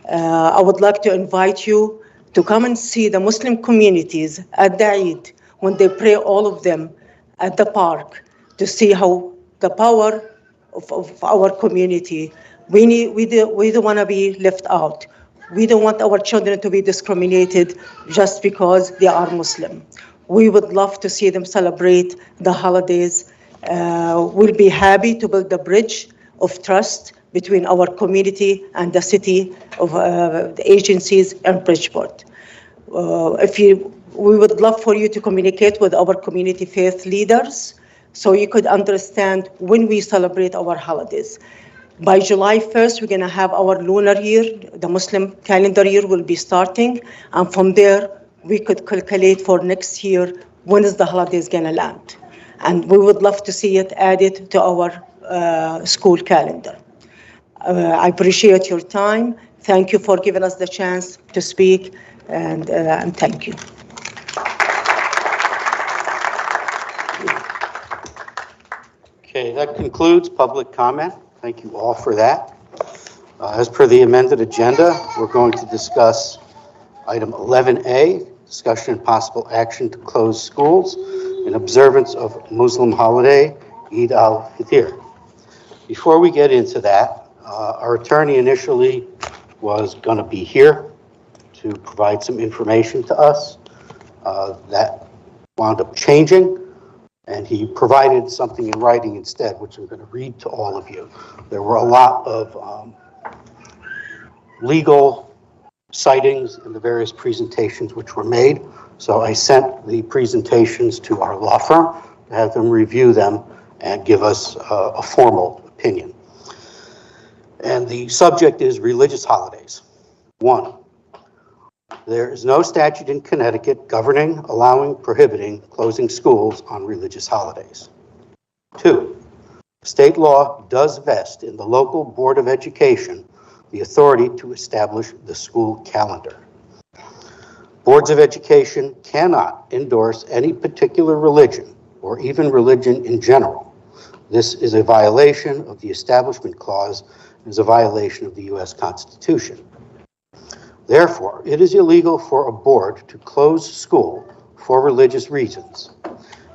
I would like to invite you to come and see the Muslim communities at the Eid when they pray, all of them at the park, to see how the power of our community. We don't want to be left out. We don't want our children to be discriminated just because they are Muslim. We would love to see them celebrate the holidays. We'll be happy to build a bridge of trust between our community and the city of the agencies in Bridgeport. We would love for you to communicate with our community faith leaders so you could understand when we celebrate our holidays. By July 1st, we're going to have our lunar year. The Muslim calendar year will be starting. And from there, we could calculate for next year when is the holidays going to land. And we would love to see it added to our school calendar. I appreciate your time. Thank you for giving us the chance to speak, and thank you. Okay, that concludes public comment. Thank you all for that. As per the amended agenda, we're going to discuss item 11A, discussion and possible action to close schools in observance of Muslim holiday, Eid al-Fitr. Before we get into that, our attorney initially was going to be here to provide some information to us. That wound up changing, and he provided something in writing instead, which I'm going to read to all of you. There were a lot of legal citings in the various presentations which were made, so I sent the presentations to our law firm to have them review them and give us a formal opinion. And the subject is religious holidays. 1, there is no statute in Connecticut governing, allowing, prohibiting closing schools on religious holidays. 2, state law does vest in the local Board of Education the authority to establish the school calendar. Boards of Education cannot endorse any particular religion or even religion in general. This is a violation of the Establishment Clause and is a violation of the U.S. Constitution. Therefore, it is illegal for a board to close school for religious reasons.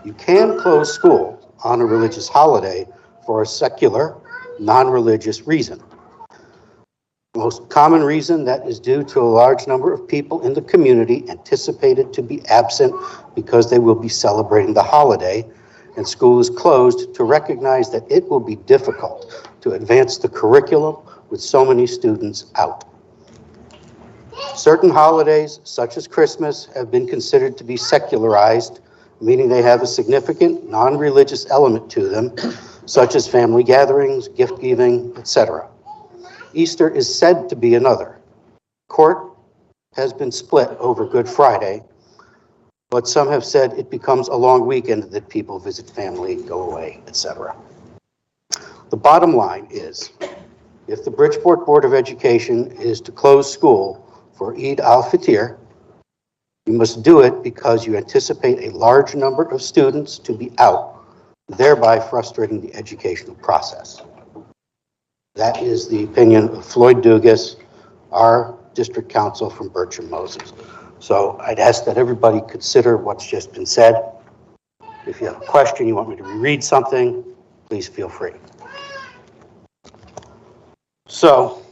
You can close school on a religious holiday for a secular, non-religious reason. The most common reason that is due to a large number of people in the community anticipated to be absent because they will be celebrating the holiday, and school is closed to recognize that it will be difficult to advance the curriculum with so many students out. Certain holidays, such as Christmas, have been considered to be secularized, meaning they have a significant non-religious element to them, such as family gatherings, gift giving, etc. Easter is said to be another. Court has been split over Good Friday, but some have said it becomes a long weekend that people visit family, go away, etc. The bottom line is, if the Bridgeport Board of Education is to close school for Eid al-Fitr, you must do it because you anticipate a large number of students to be out, thereby frustrating the educational process. That is the opinion of Floyd Dugas, our district counsel from Bertram Moses. So I'd ask that everybody consider what's just been said. If you have a question, you want me to reread something, please feel free. So,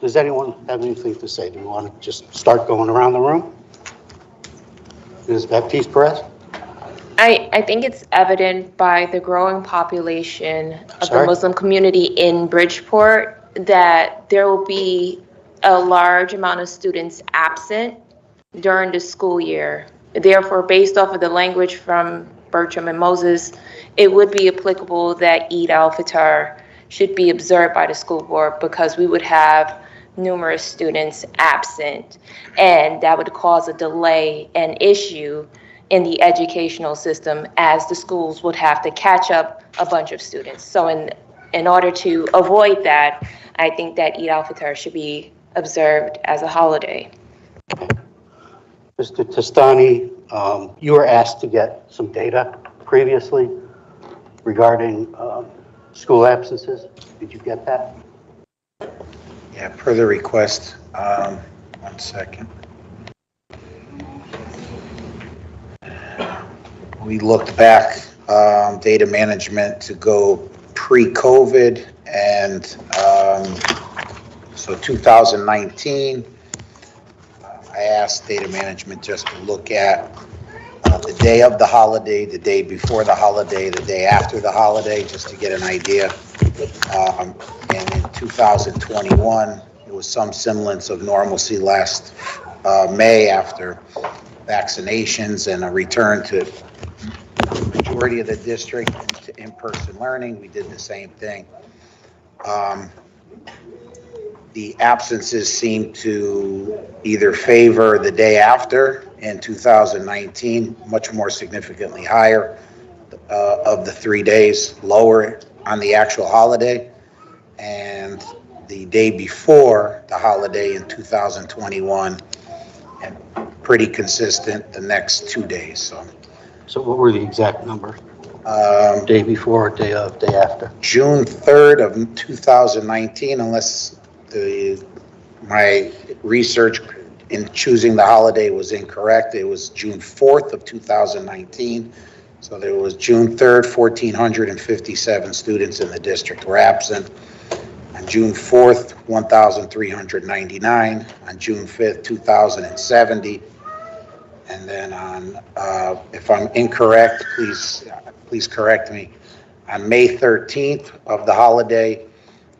does anyone have anything to say? Do you want to just start going around the room? Ms. Baptiste Perez? I think it's evident by the growing population of the Muslim community in Bridgeport that there will be a large amount of students absent during the school year. Therefore, based off of the language from Bertram and Moses, it would be applicable that Eid al-Fitr should be observed by the school board because we would have numerous students absent, and that would cause a delay and issue in the educational system, as the schools would have to catch up a bunch of students. So in order to avoid that, I think that Eid al-Fitr should be observed as a holiday. Mr. Testani, you were asked to get some data previously regarding school absences. Did you get that? Yeah, per the request. 1 second. We looked back, data management to go pre-COVID, and so 2019, I asked data management just to look at the day of the holiday, the day before the holiday, the day after the holiday, just to get an idea. And in 2021, there was some semblance of normalcy last May after vaccinations and a return to the majority of the district to in-person learning. We did the same thing. The absences seem to either favor the day after in 2019, much more significantly higher of the 3 days, lower on the actual holiday, and the day before the holiday in 2021, and pretty consistent the next 2 days. So what were the exact numbers? Day before, day of, day after? June 3rd of 2019, unless my research in choosing the holiday was incorrect, it was June 4th of 2019. So there was June 3rd, 1,457 students in the district were absent. On June 4th, 1,399. On June 5th, 2,070. And then on, if I'm incorrect, please correct me. On May 13th of the holiday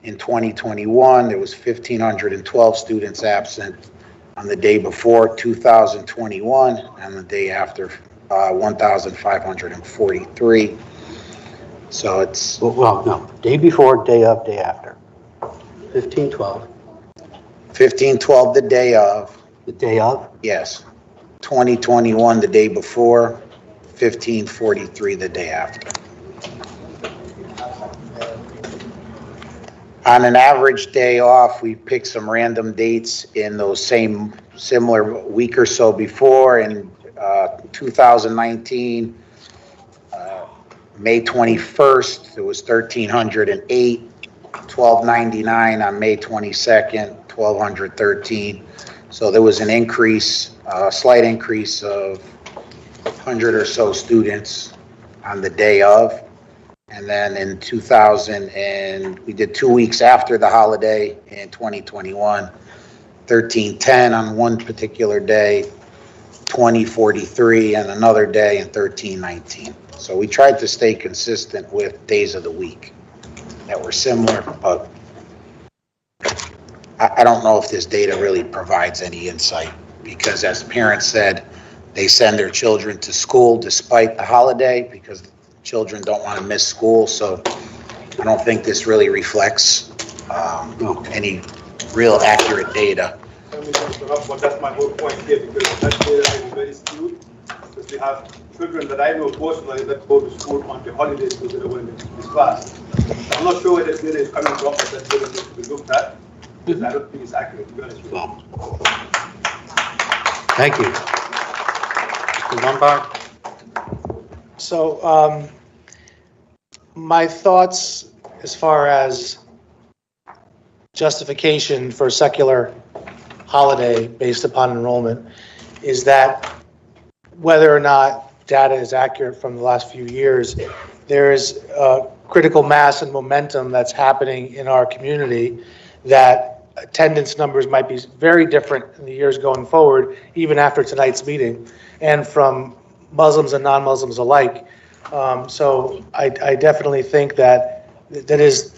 in 2021, there was 1,512 students absent. On the day before, 2,021, and the day after, 1,543. So it's... Well, no, day before, day of, day after. 1512. 1512 the day of. The day of? Yes. 2021 the day before, 1543 the day after. On an average day off, we pick some random dates in those similar week or so before. In 2019, May 21st, there was 1,308, 1,299 on May 22nd, 1,213. So there was an increase, a slight increase of 100 or so students on the day of. And then in 2000, and we did 2 weeks after the holiday in 2021, 1310 on one particular day, 2043 on another day, and 1319. So we tried to stay consistent with days of the week that were similar, but I don't know if this data really provides any insight, because as parents said, they send their children to school despite the holiday because children don't want to miss school. So I don't think this really reflects any real accurate data. But that's my whole point here, because that data is very skewed. Because we have children that I know personally that go to school on the holidays because they don't want to miss class. I'm not sure where this data is coming from, but that data needs to be looked at. I don't think it's accurate, to be honest with you. Thank you. Mr. Lombard? So my thoughts as far as justification for a secular holiday based upon enrollment is that whether or not data is accurate from the last few years, there is a critical mass and momentum that's happening in our community that attendance numbers might be very different in the years going forward, even after tonight's meeting, and from Muslims and non-Muslims alike. So I definitely think that is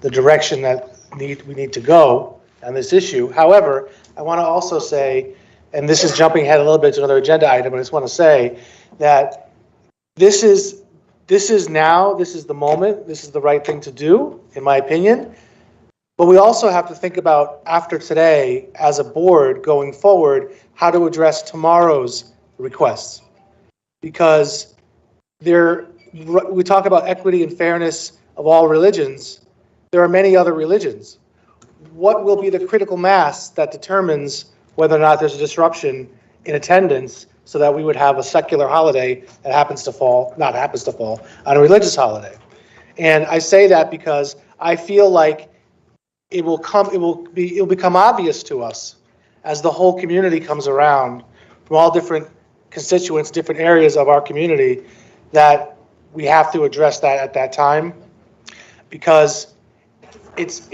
the direction that we need to go on this issue. However, I want to also say, and this is jumping ahead a little bit to another agenda item, I just want to say that this is the moment, this is the right thing to do, in my opinion. But we also have to think about, after today, as a board going forward, how to address tomorrow's requests. Because we talk about equity and fairness of all religions. There are many other religions. What will be the critical mass that determines whether or not there's a disruption in attendance so that we would have a secular holiday that not happens to fall on a religious holiday? And I say that because I feel like it will become obvious to us as the whole community comes around from all different constituents, different areas of our community, that we have to address that at that time, because it's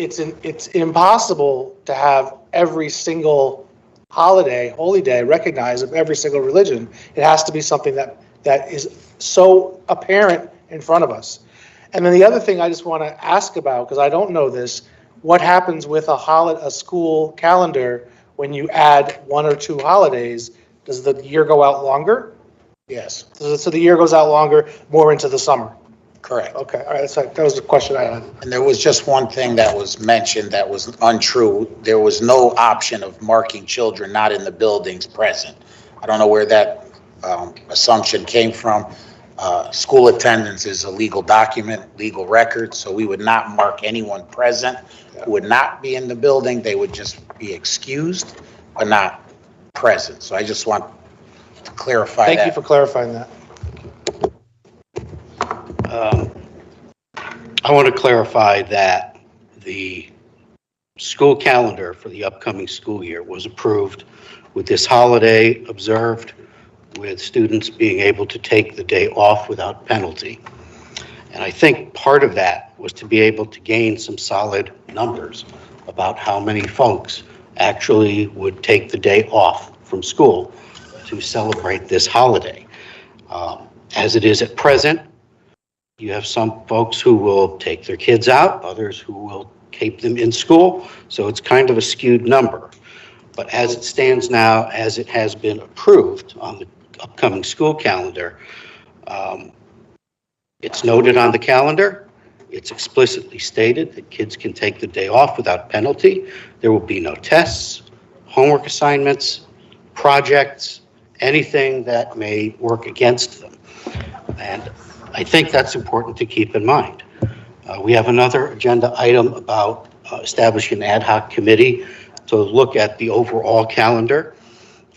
impossible to have every single holiday, holy day recognized of every single religion. It has to be something that is so apparent in front of us. And then the other thing I just want to ask about, because I don't know this, what happens with a school calendar when you add 1 or 2 holidays? Does the year go out longer? Yes, So the year goes out longer, more into the summer? correct. Okay, all right, that was the question I had. And there was just one thing that was mentioned that was untrue. There was no option of marking children not in the buildings present. I don't know where that assumption came from. School attendance is a legal document, legal record, so we would not mark anyone present who would not be in the building. They would just be excused, but not present. So I just want to clarify that. Thank you for clarifying that. I want to clarify that the school calendar for the upcoming school year was approved with this holiday observed, with students being able to take the day off without penalty. And I think part of that was to be able to gain some solid numbers about how many folks actually would take the day off from school to celebrate this holiday. As it is at present, you have some folks who will take their kids out, others who will keep them in school, so it's kind of a skewed number. But as it stands now, as it has been approved on the upcoming school calendar, it's noted on the calendar, it's explicitly stated that kids can take the day off without penalty. There will be no tests, homework assignments, projects, anything that may work against them. And I think that's important to keep in mind. We have another agenda item about establishing an ad hoc committee to look at the overall calendar.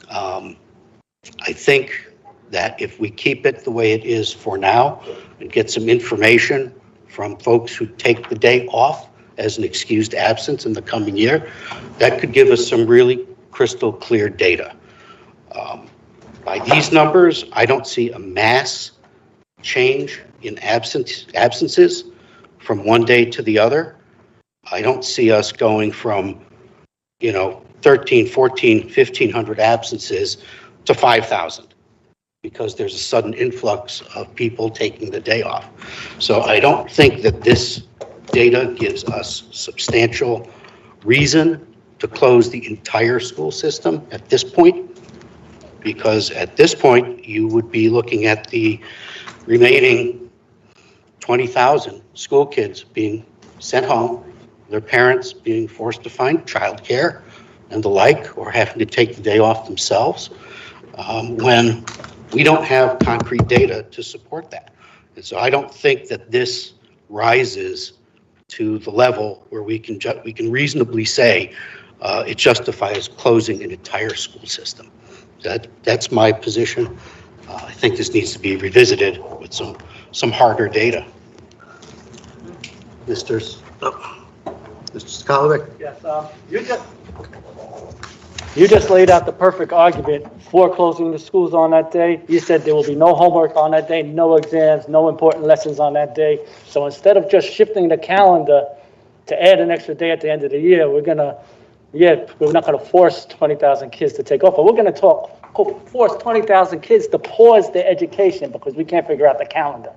I think that if we keep it the way it is for now and get some information from folks who take the day off as an excused absence in the coming year, that could give us some really crystal clear data. By these numbers, I don't see a mass change in absences from one day to the other. I don't see us going from, 13, 14, 1,500 absences to 5,000 because there's a sudden influx of people taking the day off. So I don't think that this data gives us substantial reason to close the entire school system at this point, because at this point, you would be looking at the remaining 20,000 school kids being sent home, their parents being forced to find childcare and the like, or having to take the day off themselves, when we don't have concrete data to support that. And so I don't think that this rises to the level where we can reasonably say it justifies closing an entire school system. That's my position. I think this needs to be revisited with some harder data. Mr. Skolovic? Yes, you just laid out the perfect argument for closing the schools on that day. You said there will be no homework on that day, no exams, no important lessons on that day. So instead of just shifting the calendar to add an extra day at the end of the year, we're not going to force 20,000 kids to take off, but we're going to force 20,000 kids to pause their education because we can't figure out the calendar.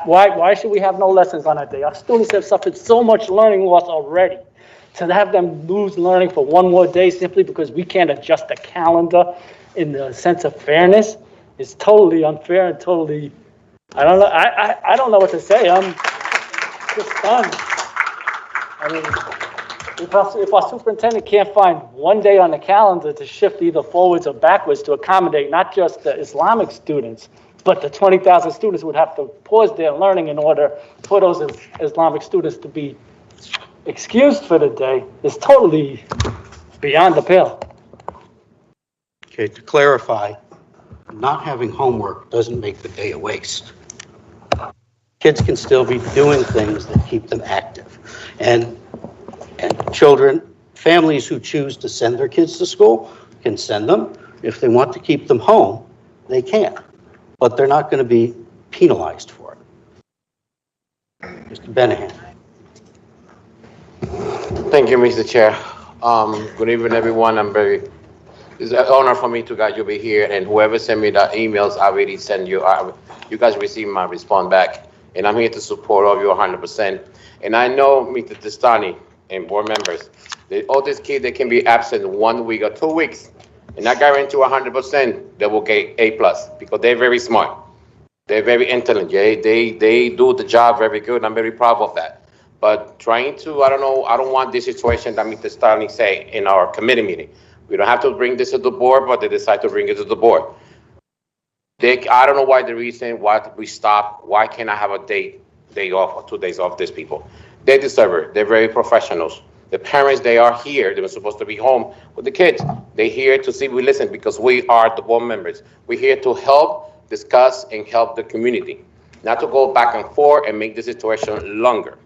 Why should we have no lessons on that day? Our students have suffered so much learning loss already. To have them lose learning for one more day simply because we can't adjust the calendar in the sense of fairness is totally unfair and totally, I don't know. I don't know what to say. I'm just stunned. I mean, If our superintendent can't find one day on the calendar to shift either forwards or backwards to accommodate not just the Islamic students, but the 20,000 students who would have to pause their learning in order for those Islamic students to be excused for the day, is totally beyond the pale. Okay, to clarify, not having homework doesn't make the day a waste. Kids can still be doing things that keep them active. And children, families who choose to send their kids to school can send them. If they want to keep them home, they can. But they're not going to be penalized for it. Mr. Benahan. Thank you, Mr. Chair. Good evening, everyone. It's an honor for me to guide you be here, and whoever sent me the emails, I already sent you. You guys received my response back, and I'm here to support all of you 100%. And I know Mr. Testani and board members, all these kids, they can be absent 1 week or 2 weeks, and I guarantee 100% they will get A+, because they're very smart. They're very intelligent. They do the job very good. I'm very proud of that. But trying to, I don't want this situation that Mr. Stanley say in our committee meeting. We don't have to bring this to the board, but they decide to bring it to the board. I don't know why the reason why we stop. Why can't I have a day off or 2 days off these people? They deserve it. They're very professionals. The parents, they are here. They were supposed to be home with the kids. They're here to see, we listen, because we are the board members. We're here to help, discuss, and help the community. Not to go back and forth and make the situation longer.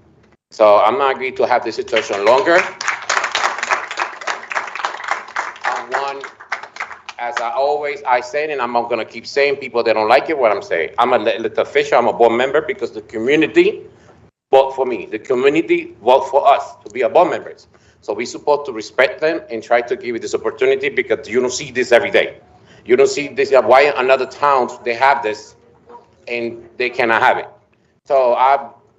So I'm not agreeing to have this situation longer. As I said, and I'm going to keep saying, people that don't like it, what I'm saying. I'm an elected official, I'm a board member, because the community vote for me. The community vote for us to be a board members. So we're supposed to respect them and try to give you this opportunity, because you don't see this every day. You don't see this, why in other towns they have this and they cannot have it. So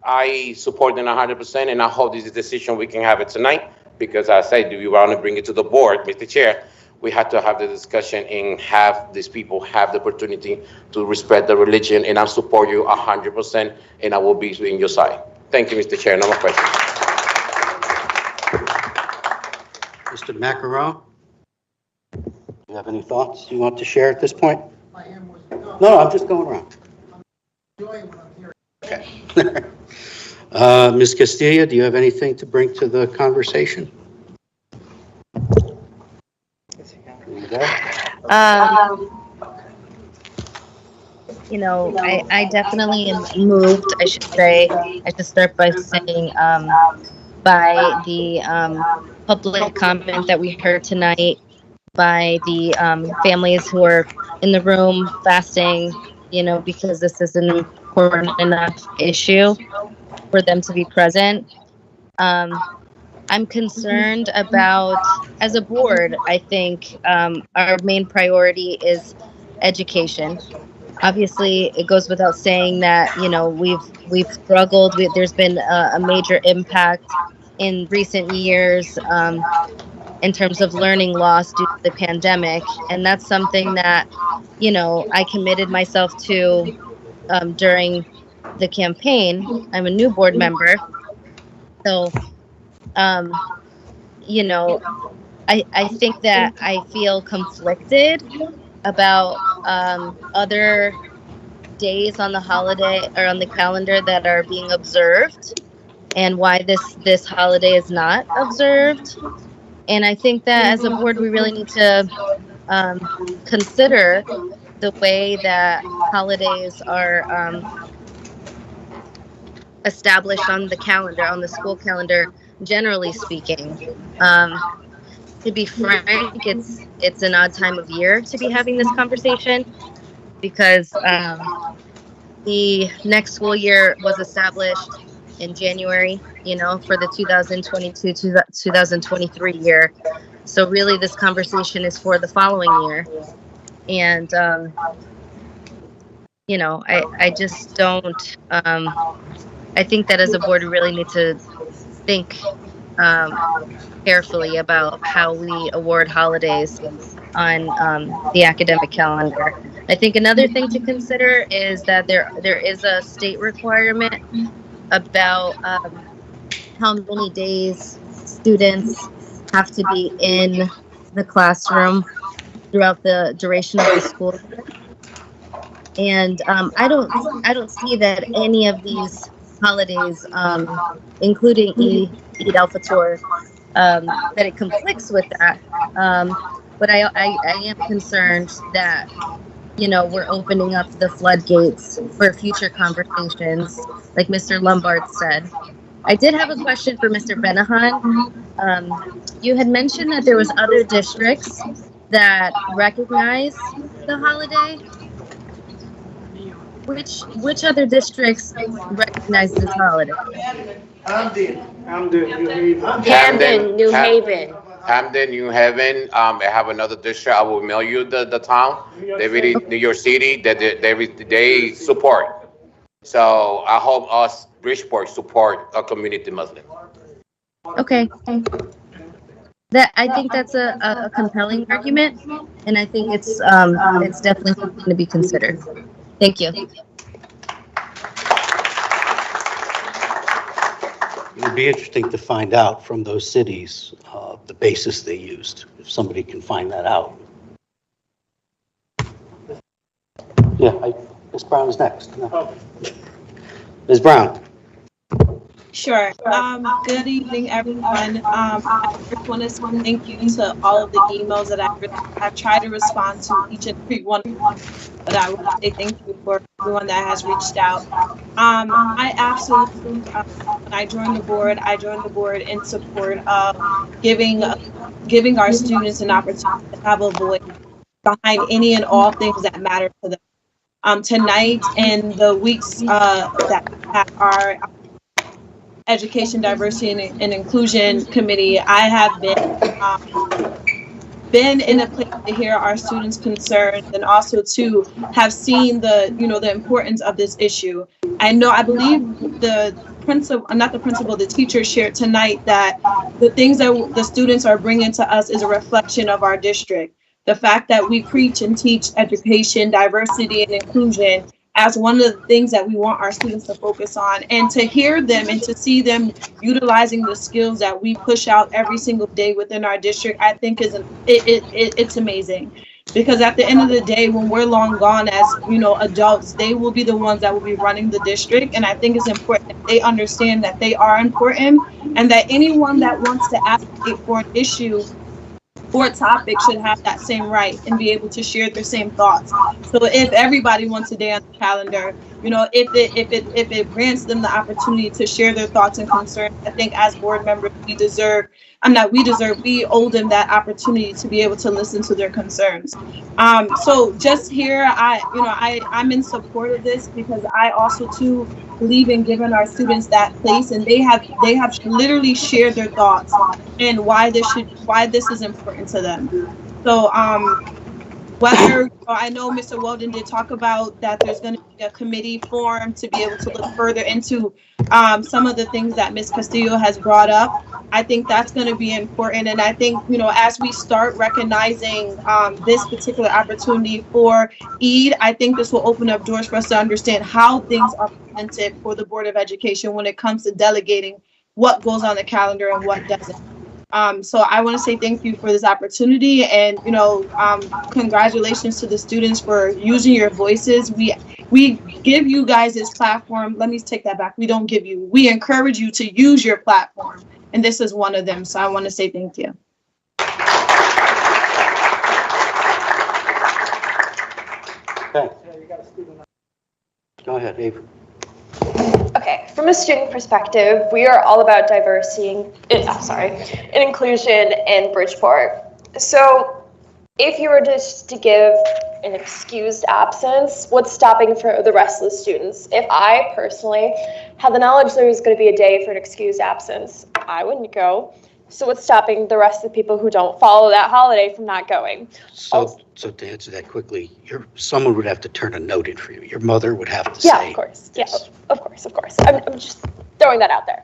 I support them 100%, and I hope this is a decision we can have it tonight, because I say, do you want to bring it to the board, Mr. Chair? We have to have the discussion and have these people have the opportunity to respect the religion, and I support you 100%, and I will be in your side. Thank you, Mr. Chair. No more questions. Mr. Macaron, do you have any thoughts you want to share at this point? No, I'm just going around. Okay. Ms. Castilla, do you have anything to bring to the conversation? I definitely am moved, I should say. I should start by saying by the public comment that we heard tonight, by the families who are in the room fasting, because this is an important enough issue for them to be present. I'm concerned about, as a board, I think our main priority is education. Obviously, it goes without saying that, we've struggled. There's been a major impact in recent years in terms of learning loss due to the pandemic. And that's something that, I committed myself to during the campaign. I'm a new board member. So, I think that I feel conflicted about other days on the holiday or on the calendar that are being observed, and why this holiday is not observed. And I think that as a board, we really need to consider the way that holidays are established on the calendar, on the school calendar, generally speaking. To be frank, it's an odd time of year to be having this conversation, because the next school year was established in January, for the 2022-2023 year. So really this conversation is for the following year. And, I just don't, I think that as a board, we really need to think carefully about how we award holidays on the academic calendar. I think another thing to consider is that there is a state requirement about how many days students have to be in the classroom throughout the duration of the school year. And I don't see that any of these holidays, including Eid al-Fitr, that it conflicts with that. But I am concerned that, you know, we're opening up the floodgates for future conversations, like Mr. Lombard said. I did have a question for Mr. Benahan. You had mentioned that there was other districts that recognize the holiday. Which other districts recognize this holiday? Camden, New Haven. Hamden, New Haven, I have another district, I will mail you the town. They really, New York City, that they support. So I hope us Bridgeport support a community Muslim. Okay. That, I think that's a compelling argument, and I think it's definitely something to be considered. Thank you. It would be interesting to find out from those cities the basis they used, if somebody can find that out. Yeah, Ms. Brown is next. No. Ms. Brown. Sure. Good evening, everyone. I just want to say thank you to all of the emails that I've tried to respond to each and every one, but I want to say thank you for everyone that has reached out. I absolutely, when I joined the board in support of giving our students an opportunity to have a voice behind any and all things that matter to them. Tonight and the weeks that our Education, Diversity, and Inclusion Committee, I have been in a place to hear our students' concerns and also to have seen the importance of this issue. I believe the teacher shared tonight that the things that the students are bringing to us is a reflection of our district. The fact that we preach and teach education, diversity, and inclusion as one of the things that we want our students to focus on, and to hear them and to see them utilizing the skills that we push out every single day within our district, I think it's amazing. Because at the end of the day, when we're long gone as adults, they will be the ones that will be running the district, and I think it's important that they understand that they are important, and that anyone that wants to advocate for an issue or topic should have that same right and be able to share their same thoughts. So if everybody wants a day on the calendar, if it grants them the opportunity to share their thoughts and concerns, I think as board members we owe them that opportunity to be able to listen to their concerns. So just here, I'm in support of this because I also too believe in giving our students that place, and they have literally shared their thoughts and why this is important to them. So whether I know Mr. Weldon did talk about that there's going to be a committee formed to be able to look further into some of the things that Ms. Castillo has brought up. I think that's going to be important, and I think as we start recognizing this particular opportunity for Eid, I think this will open up doors for us to understand how things are presented for the Board of Education when it comes to delegating what goes on the calendar and what doesn't. So I want to say thank you for this opportunity, and congratulations to the students for using your voices. We give you guys this platform. Let me take that back. We don't give you. We encourage you to use your platform, and this is one of them. So I want to say thank you. Okay. Go ahead, Avery. Okay, from a student perspective, we are all about diversity and inclusion in Bridgeport. So if you were just to give an excused absence, what's stopping for the rest of the students? If I personally had the knowledge there was going to be a day for an excused absence, I wouldn't go. So what's stopping the rest of the people who don't follow that holiday from not going? So to answer that quickly, someone would have to turn a note in for you. Your mother would have to say. Yeah, of course. Yeah, of course. I'm just throwing that out there.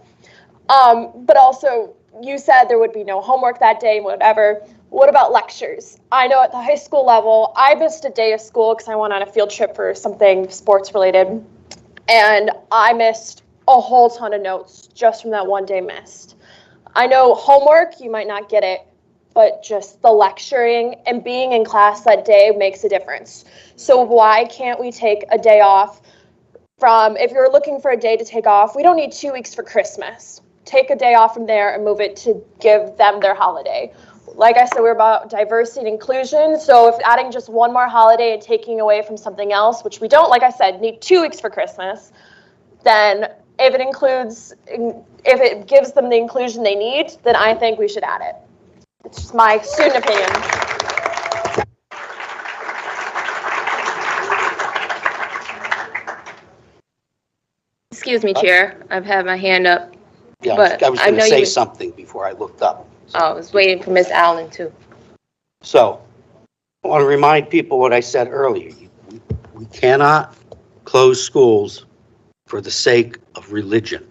But also, you said there would be no homework that day, whatever. What about lectures? I know at the high school level, I missed a day of school because I went on a field trip for something sports related. And I missed a whole ton of notes just from that one day missed. I know homework, you might not get it, but just the lecturing and being in class that day makes a difference. So why can't we take a day off from, if you're looking for a day to take off, we don't need 2 weeks for Christmas. Take a day off from there and move it to give them their holiday. Like I said, we're about diversity and inclusion. So if adding just one more holiday and taking away from something else, which we don't, like I said, need 2 weeks for Christmas, then if it gives them the inclusion they need, then I think we should add it. It's just my student opinion. Excuse me, Chair. I've had my hand up. Yeah, But I was I going know to you say would- something before I looked up. I was waiting for Ms. Allen too. So I want to remind people what I said earlier. We cannot close schools for the sake of religion.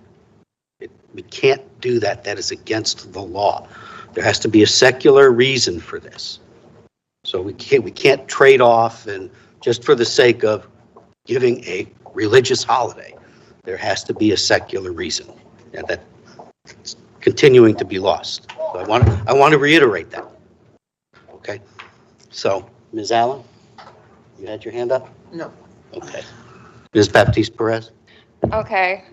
We can't do that. That is against the law. There has to be a secular reason for this. So we can't trade off and just for the sake of giving a religious holiday. There has to be a secular reason. And that's continuing to be lost. So I want to reiterate that. Okay. So, Ms. Allen, you had your hand up? No. Okay. Ms. Baptiste Perez? Okay.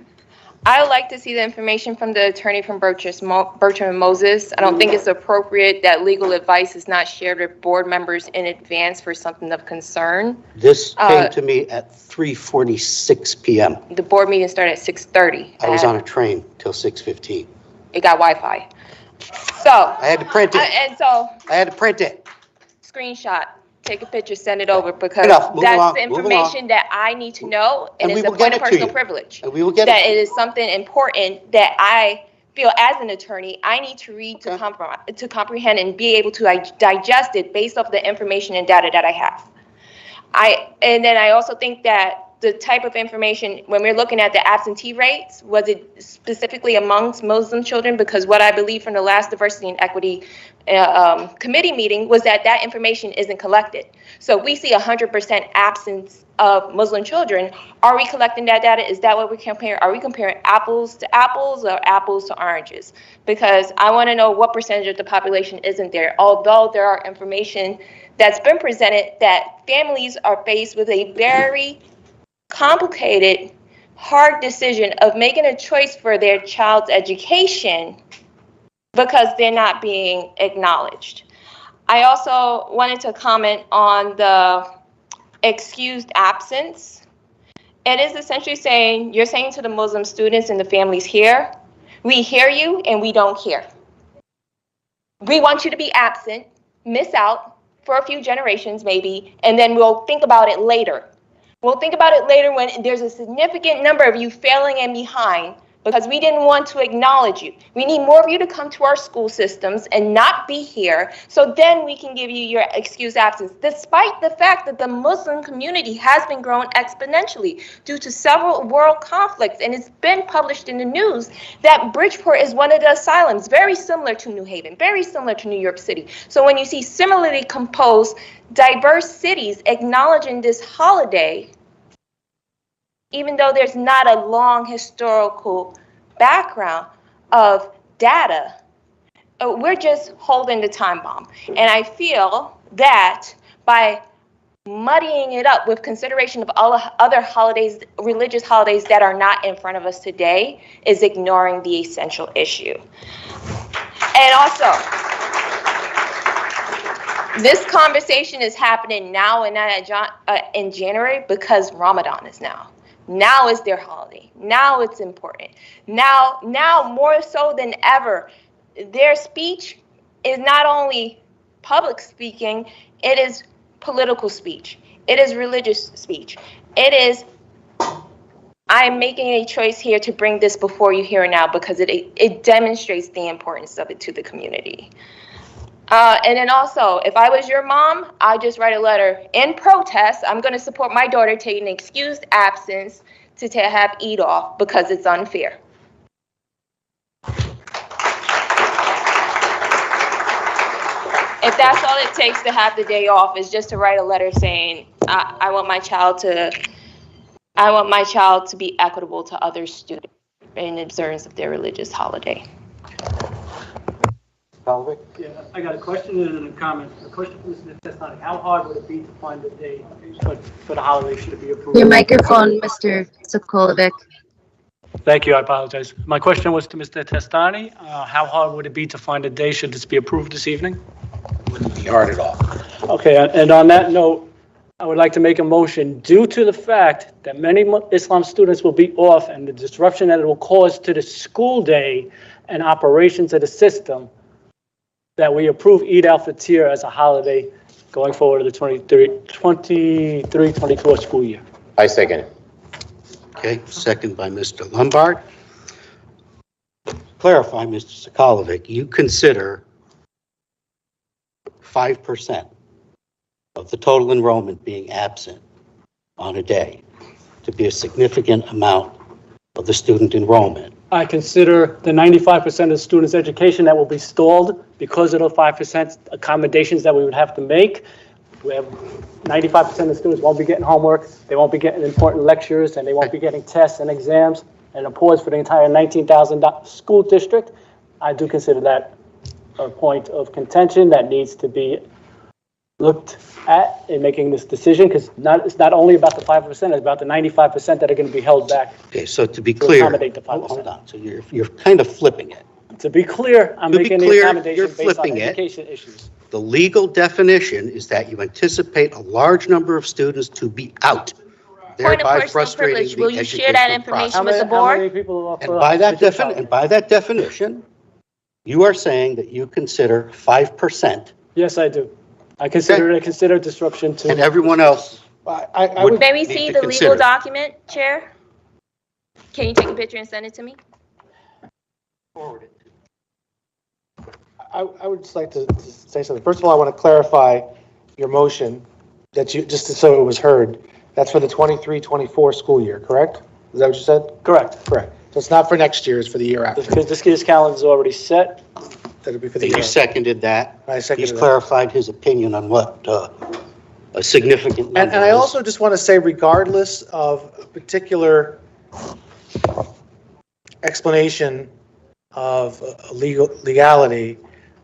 I would like to see the information from the attorney from Bertram and Moses. I don't think it's appropriate that legal advice is not shared with board members in advance for something of concern. This came to me at 3:46 p.m. The board meeting started at 6:30. I was on a train till 6:15. It got Wi-Fi. So. I had to print it. And so. I had to print it. Screenshot. Take a picture, send it over, because Enough. Move that's along. the Move information that I need to know, and And we it's a will get point of it to personal you. privilege. And we will get That it. it is something important that I feel as an attorney, I need to read to comprehend and be able to digest it based off the information and data that I have. And then I also think that the type of information, when we're looking at the absentee rates, was it specifically amongst Muslim children? Because what I believe from the last diversity and equity committee meeting was that that information isn't collected. So we see 100% absence of Muslim children. Are we collecting that data? Is that what we're comparing? Are we comparing apples to apples or apples to oranges? Because I want to know what percentage of the population isn't there. Although there are information that's been presented that families are faced with a very complicated, hard decision of making a choice for their child's education because they're not being acknowledged. I also wanted to comment on the excused absence. It is essentially saying, you're saying to the Muslim students and the families here, we hear you and we don't care. We want you to be absent, miss out for a few generations maybe, and then we'll think about it later. We'll think about it later when there's a significant number of you failing and behind because we didn't want to acknowledge you. We need more of you to come to our school systems and not be here so then we can give you your excused absence, despite the fact that the Muslim community has been growing exponentially due to several world conflicts, and it's been published in the news that Bridgeport is one of the asylums, very similar to New Haven, very similar to New York City. So when you see similarly composed, diverse cities acknowledging this holiday, even though there's not a long historical background of data, we're just holding the time bomb. And I feel that by muddying it up with consideration of all other holidays, religious holidays that are not in front of us today, is ignoring the essential issue. And also, this conversation is happening now and not in January because Ramadan is now. Now is their holiday. Now it's important. Now more so than ever, their speech is not only public speaking, it is political speech. It is religious speech. It is, I am making a choice here to bring this before you here and now because it demonstrates the importance of it to the community. And then also, if I was your mom, I'd just write a letter in protest. I'm going to support my daughter taking an excused absence to have Eid off because it's unfair. If that's all it takes to have the day off is just to write a letter saying, I want my child to be equitable to other students in observance of their religious holiday. Calvick? Yeah, I got a question and a comment. A question for Mr. Testani. How hard would it be to find a day for the holiday should it be approved? Your microphone, Mr. Sokolovic. Thank you, I apologize. My question was to Mr. Testani. How hard would it be to find a day should this be approved this evening? Wouldn't be hard at all. Okay, and on that note, I would like to make a motion due to the fact that many Islam students will be off and the disruption that it will cause to the school day and operations of the system, that we approve Eid al-Fitr as a holiday going forward to the 23-24 school year. I second it. Okay, second by Mr. Lombard. Clarify, Mr. Sokolovic, you consider 5% of the total enrollment being absent on a day to be a significant amount of the student enrollment. I consider the 95% of the students' education that will be stalled because of those 5% accommodations that we would have to make. We have 95% of the students won't be getting homework, they won't be getting important lectures, and they won't be getting tests and exams, and a pause for the entire 19,000 school district. I do consider that a point of contention that needs to be looked at in making this decision, because it's not only about the 5%, it's about the 95% that are going to be held back. Okay, so to be clear, accommodate the 5%. hold on, so you're kind of flipping it. To be clear, I'm To be making the clear, accommodation you're based on flipping it. education issues. The legal definition is that you anticipate a large number of students to be out, Point of thereby personal frustrating privilege. the Will you share that educational process. information with the How many board? people are And for- by that definition, you are saying that you consider 5%, Yes, I do. I consider disruption to. and everyone else I would would, May we need see to the consider. legal document, Chair? Can you take a picture and send it to me? I would just like to say something. First of all, I want to clarify your motion that you, just so it was heard. That's for the 23-24 school year, correct? Is that what you said? Correct. Correct. So it's not for next year, it's for the year after. Because this year's calendar is already set. That'll be for the He year. seconded that. I seconded He's that. clarified his opinion on what a significant number And I is. also just want to say, regardless of a particular explanation of legality,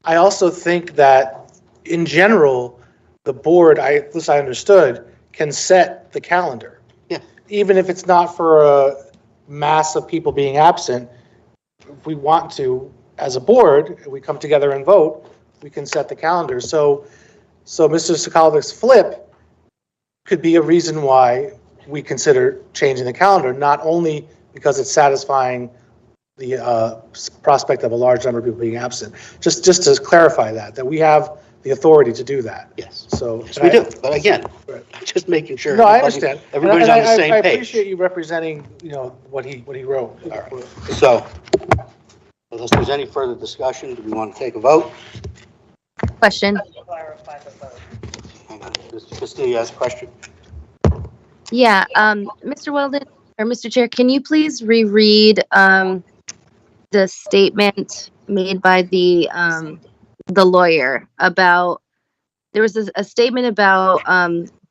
I also think that in general, the board, at least I understood, can set the calendar. Yeah. Even if it's not for a mass of people being absent, if we want to, as a board, we come together and vote, we can set the calendar. So Mr. Sokolovic's flip could be a reason why we consider changing the calendar, not only because it's satisfying the prospect of a large number of people being absent. Just to clarify that we have the authority to do that. Yes. So. Yes, we do. But again, just making sure. No, I understand. Everybody's And on the same I page. appreciate you representing, what he wrote. All right. So, unless there's any further discussion, do we want to take a vote? Question. Hang on. Mr. Castillo has a question. Yeah, Mr. Weldon, or Mr. Chair, can you please reread the statement made by the lawyer about, there was a statement about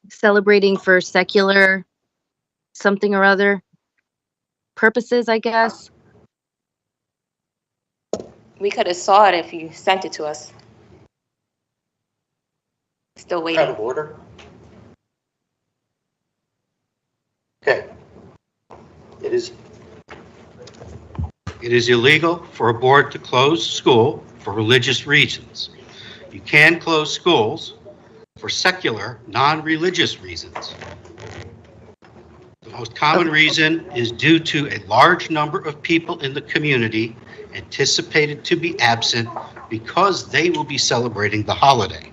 celebrating for secular something or other purposes, I guess? We could have saw it if you sent it to us. Still Out waiting. of order. Okay. It is illegal for a board to close school for religious reasons. You can close schools for secular, non-religious reasons. The most common reason is due to a large number of people in the community anticipated to be absent because they will be celebrating the holiday.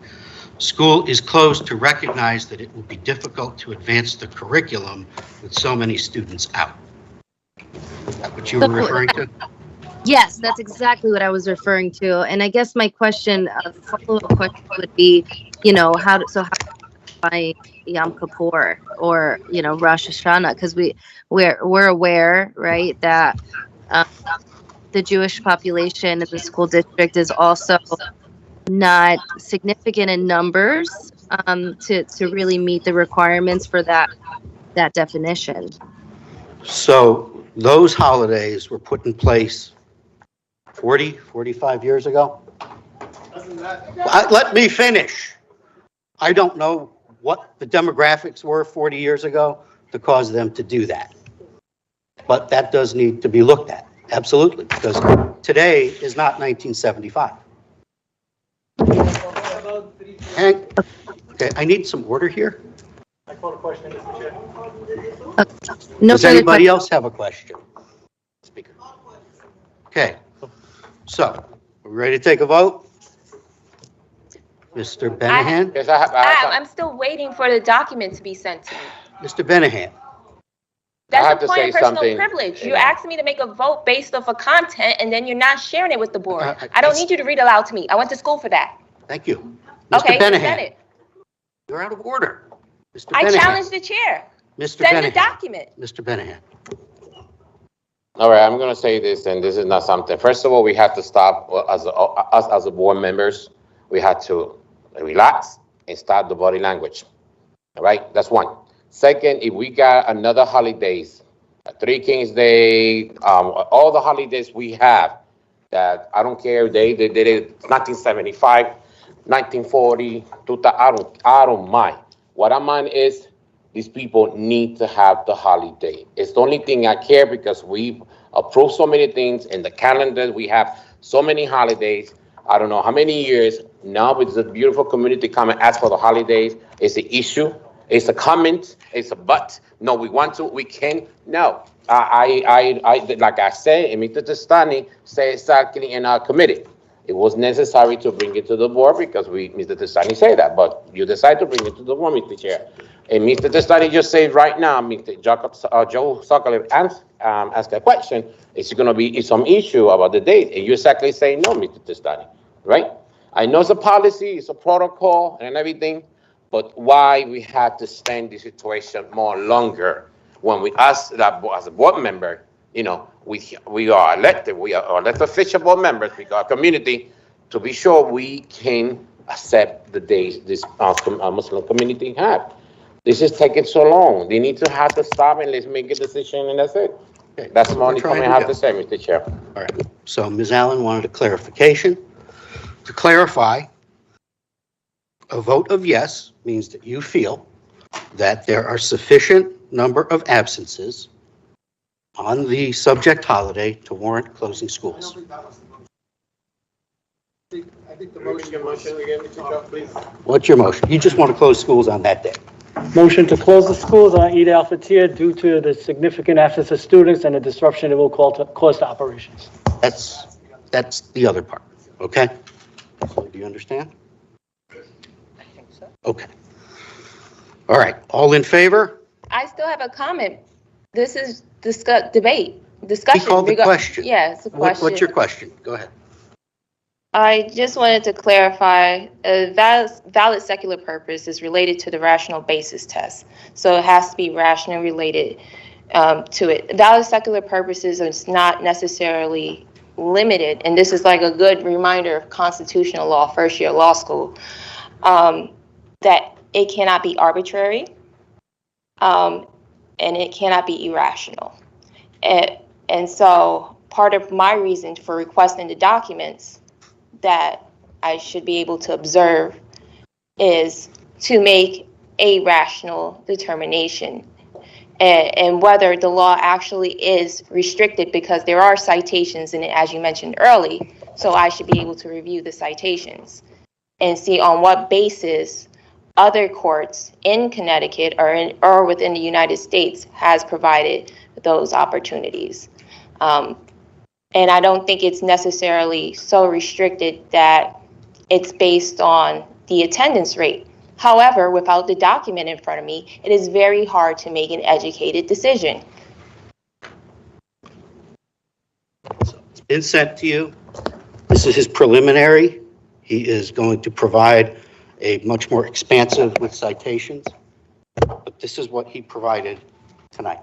School is closed to recognize that it will be difficult to advance the curriculum with so many students out. Is that what you were referring to? Yes, that's exactly what I was referring to. And I guess my question, follow-up question would be, how by Yom Kippur or, Rosh Hashanah? Because we're aware, right, that the Jewish population in the school district is also not significant in numbers to really meet the requirements for that definition. So those holidays were put in place 40, 45 years ago? Let me finish. I don't know what the demographics were 40 years ago to cause them to do that. But that does need to be looked at, absolutely, because today is not 1975. Hank, okay, I need some order here. I call the question, Mr. Chair. Does anybody else have a question? Speaker. Okay, so, we ready to take a vote? Mr. Benahan? Yes, I'm still waiting for the document to be sent to me. Mr. Benahan? That's a point of personal privilege. You asked me to make a vote based off of content, and then you're not sharing it with the board. I don't need you to read aloud to me. I went to school for that. Thank you. Okay, Mr. send Benahan? it. You're out of order. Mr. I Benahan? challenged the chair. Mr. Send Benahan? the document. Mr. Benahan? All right, I'm gonna say this, and this is not something. First of all, we had to stop, us as a board members, we had to relax and stop the body language. All right, that's one. Second, if we got another holidays, Three Kings Day, all the holidays we have, that I don't care, they did it 1975, 1940, 2000, I don't mind. What I mind is these people need to have the holiday. It's the only thing I care because we approve so many things in the calendar. We have so many holidays. I don't know how many years now, it's a beautiful community come and ask for the holidays. It's an issue. It's a comment. It's a but. No, we want to. We can. No. I like I said, and Mr. Testani said exactly in our committee. It was necessary to bring it to the board because Mr. Testani said that, but you decide to bring it to the board, Mr. Chair. And Mr. Testani just said right now, Mr. Joe Sokoloff asked a question. It's going to be some issue about the date, and you exactly say no, Mr. Testani, right? I know it's a policy, it's a protocol, and everything, but why we had to stand the situation more longer when we asked that as a board member, you know, we are elected, we are elected official board members, we got a community to be sure we can accept the days this Muslim community have. This is taking so long. They need to have to stop and let's make a decision and that's it. Okay. That's the only comment I have to say, Mr. Chair. All right, so Ms. Allen wanted a clarification. To clarify, a vote of yes means that you feel that there are sufficient number of absences on the subject holiday to warrant closing schools. I think the motion again, Mr. Chuck, please. What's your motion? You just want to close schools on that day? Motion to close the schools on Eid al-Fitr due to the significant absence of students and the disruption it will cause to operations. That's the other part, okay? So do you understand? I think so. Okay. All right, all in favor? I still have a comment. This is debate, discussion. He called the question. Yeah, it's a question. What's your question? Go ahead. I just wanted to clarify, a valid secular purpose is related to the rational basis test. So it has to be rational related to it. Valid secular purposes is not necessarily limited, and this is like a good reminder of constitutional law, first year law school, that it cannot be arbitrary and it cannot be irrational. And so part of my reason for requesting the documents that I should be able to observe is to make a rational determination and whether the law actually is restricted, because there are citations in it, as you mentioned early, so I should be able to review the citations and see on what basis other courts in Connecticut or within the United States has provided those opportunities. And I don't think it's necessarily so restricted that it's based on the attendance rate. However, without the document in front of me, it is very hard to make an educated decision. So it's been sent to you. This is his preliminary. He is going to provide a much more expansive with citations, but this is what he provided tonight.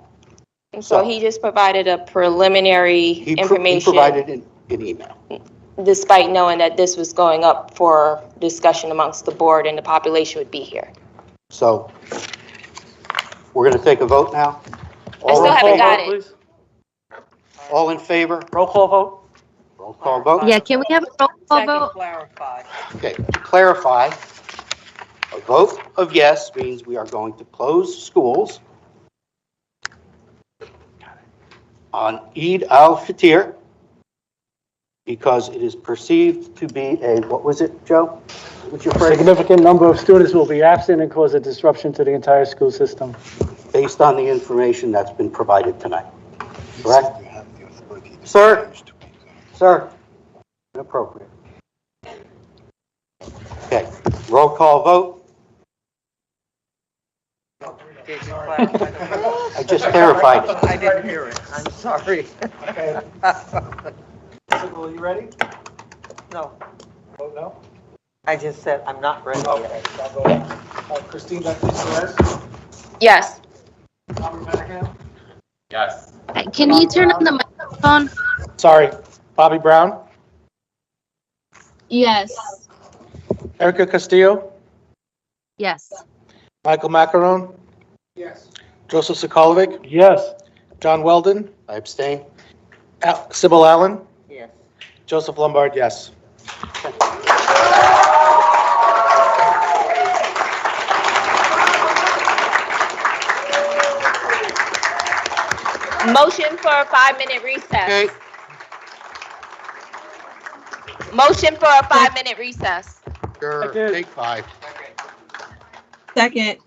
And so he just provided a preliminary information. He provided an email. Despite knowing that this was going up for discussion amongst the board and the population would be here. So we're going to take a vote now. I still haven't got it. All in favor? Roll call vote. Roll Roll call vote? Yeah, can we have a roll call vote? Clarify. Okay, to clarify, a vote of yes means we are going to close schools on Eid al-Fitr because it is perceived to be a, what was it, Joe? What's your phrase? Significant number of students will be absent and cause a disruption to the entire school system. Based on the information that's been provided tonight, correct? Sir? Sir? Inappropriate. Okay, roll call vote. I just clarified it. I didn't hear it. I'm sorry. Okay. Are you ready? No, Vote no? I just said I'm not ready Okay, so I'll go. Christine Perez? Yes. Robert Manningham? Yes. Can you turn on the microphone? Sorry, Bobby Brown? Yes. Erica Castillo? Yes. Michael Macaron? Yes. Joseph Sokolovic? Yes. John Weldon? I abstain. Sybil Allen? Yes. Joseph Lombard, yes. Motion for a 5-minute recess. Okay, Motion for a 5-minute recess. sure, take 5. Second.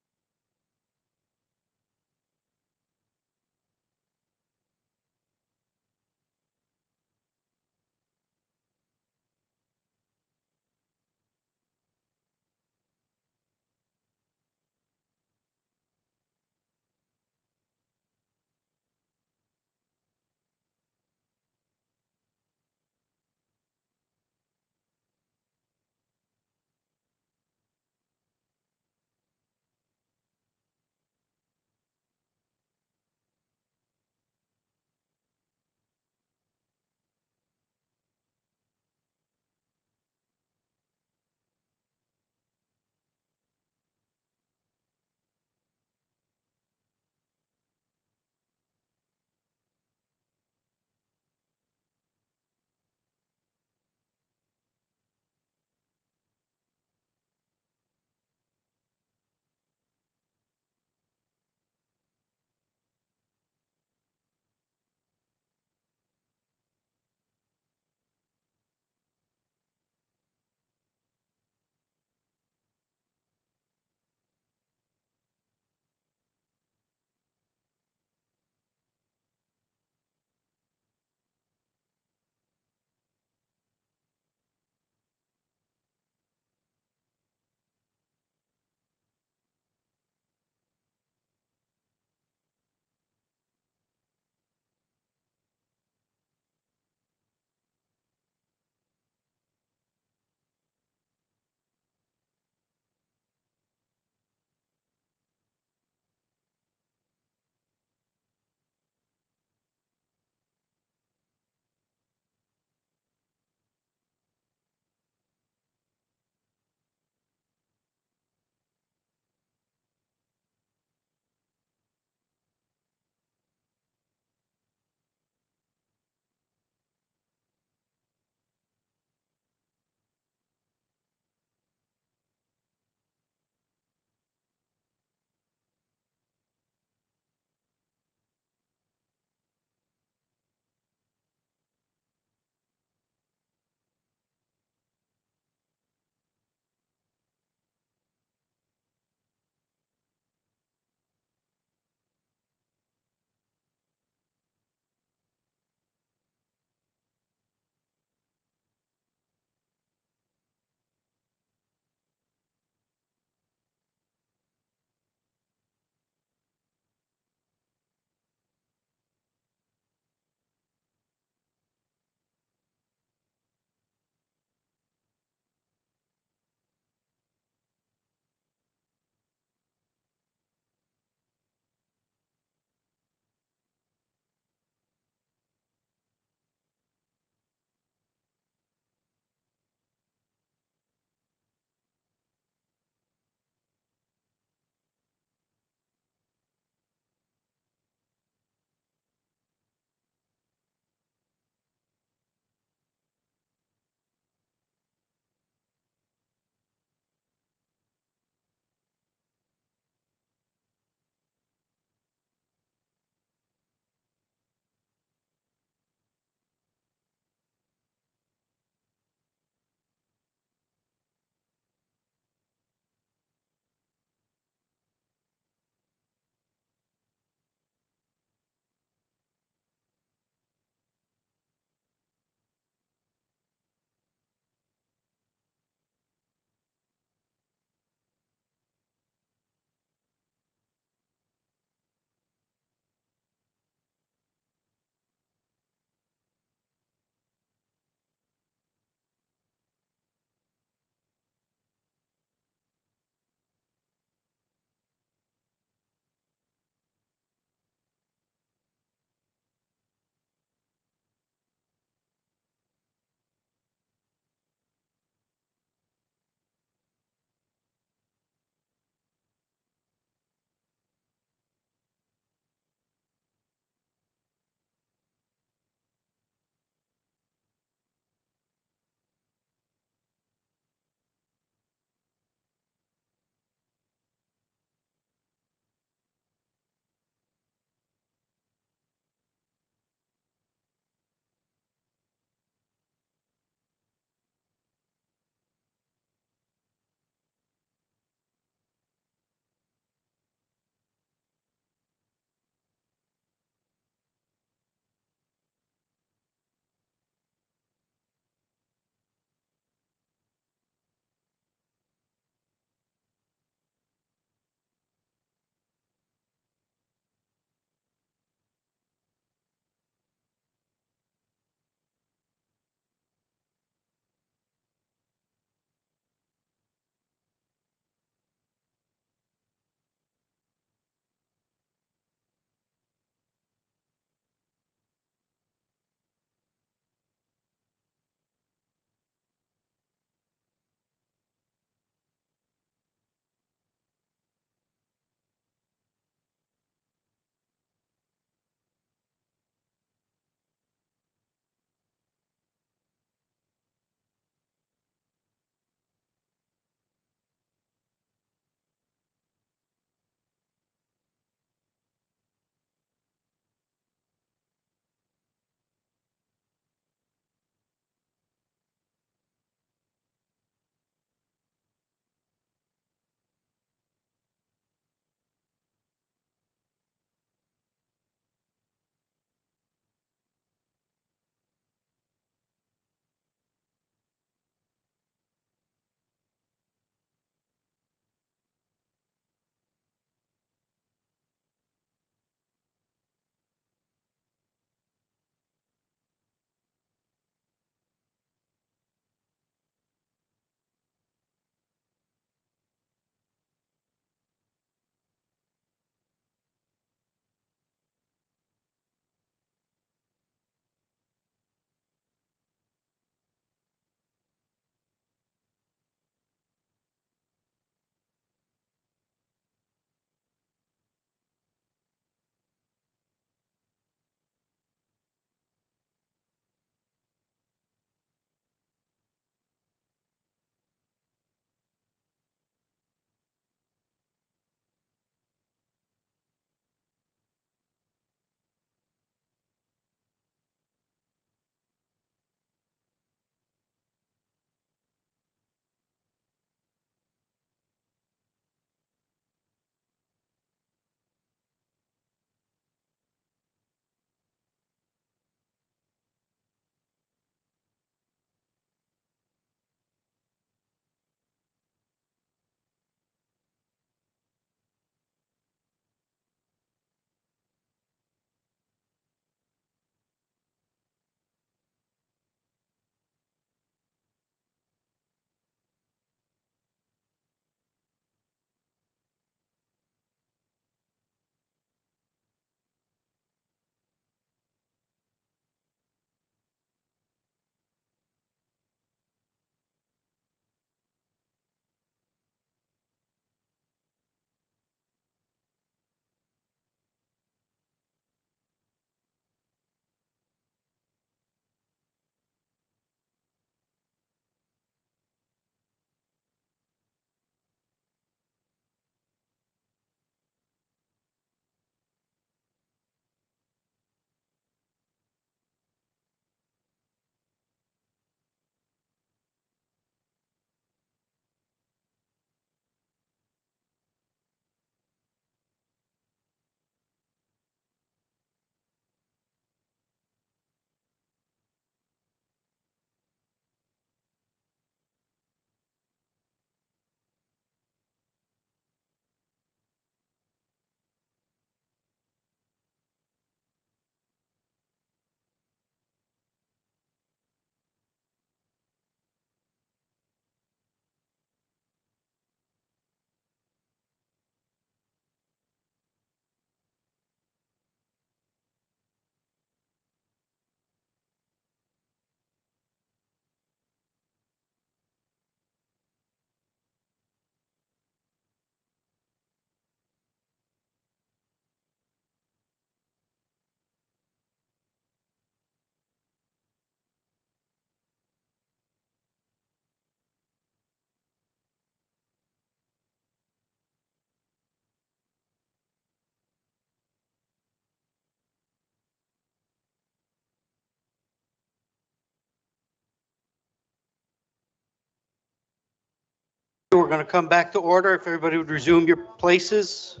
going to come back to order. If everybody would resume your places.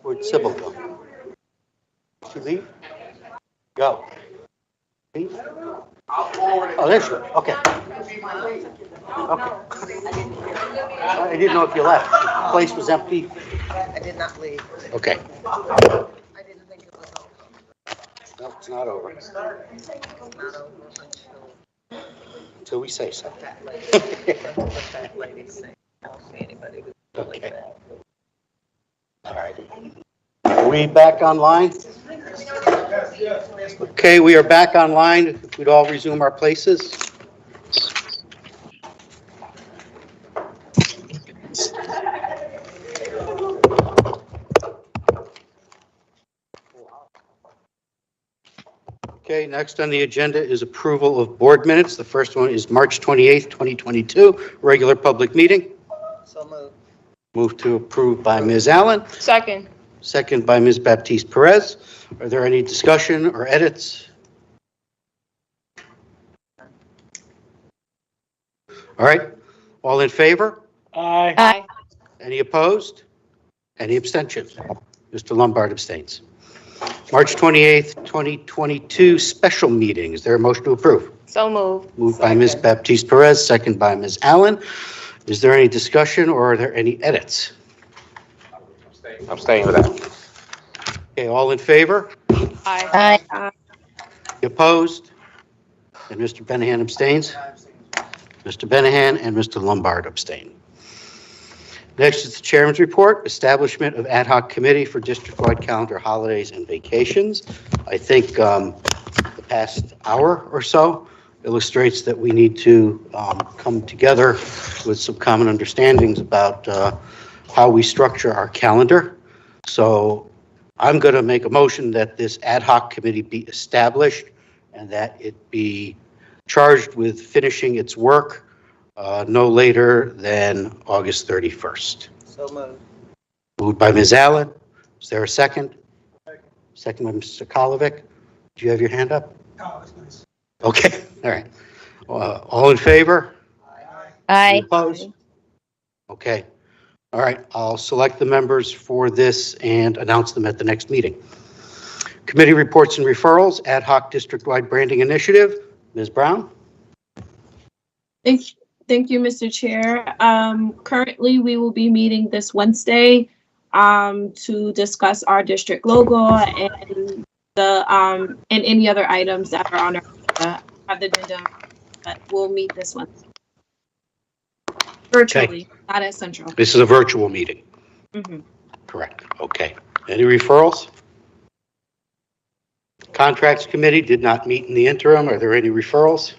Where'd Sybil go? Did she leave? Go. Leave? Oh, there she is. Okay. Okay. I didn't know if you left. The place was empty. I did not leave. Okay. No, it's not over. Until we say so. Okay. All right. Are we back online? Okay, we are back online. If we'd all resume our places. Okay, next on the agenda is approval of board minutes. The first one is March 28th, 2022, regular public meeting. So moved. Move to approve by Ms. Allen, Second. second by Ms. Baptiste Perez. Are there any discussion or edits? All right, all in favor? Aye. Aye. Any opposed? Any abstentions? Mr. Lombard abstains. March 28th, 2022, special meeting. Is there a motion to approve? So moved. Moved by Ms. Baptiste Perez, second by Ms. Allen. Is there any discussion or are there any edits? I'm staying with that. Okay, all in favor? Aye. Opposed? And Mr. Benahan abstains? Mr. Benahan and Mr. Lombard abstain. Next is the chairman's report, establishment of ad hoc committee for district-wide calendar holidays and vacations. I think the past hour or so illustrates that we need to come together with some common understandings about how we structure our calendar. So I'm going to make a motion that this ad hoc committee be established and that it be charged with finishing its work no later than August 31st. So moved. Moved by Ms. Allen. Is there a second? Second by Mr. Kolovic. Do you have your hand up? Okay, all right. All in favor? Aye. Opposed? Okay. All right, I'll select the members for this and announce them at the next meeting. Committee reports and referrals, ad hoc district-wide branding initiative. Ms. Brown? Thank you, Mr. Chair. Currently, we will be meeting this Wednesday to discuss our district logo and and any other items that are on our agenda. But we'll meet this Wednesday virtually, not at Central. This is a virtual meeting. Mm-hmm. Correct. Okay. Any referrals? Contracts Committee did not meet in the interim. Are there any referrals?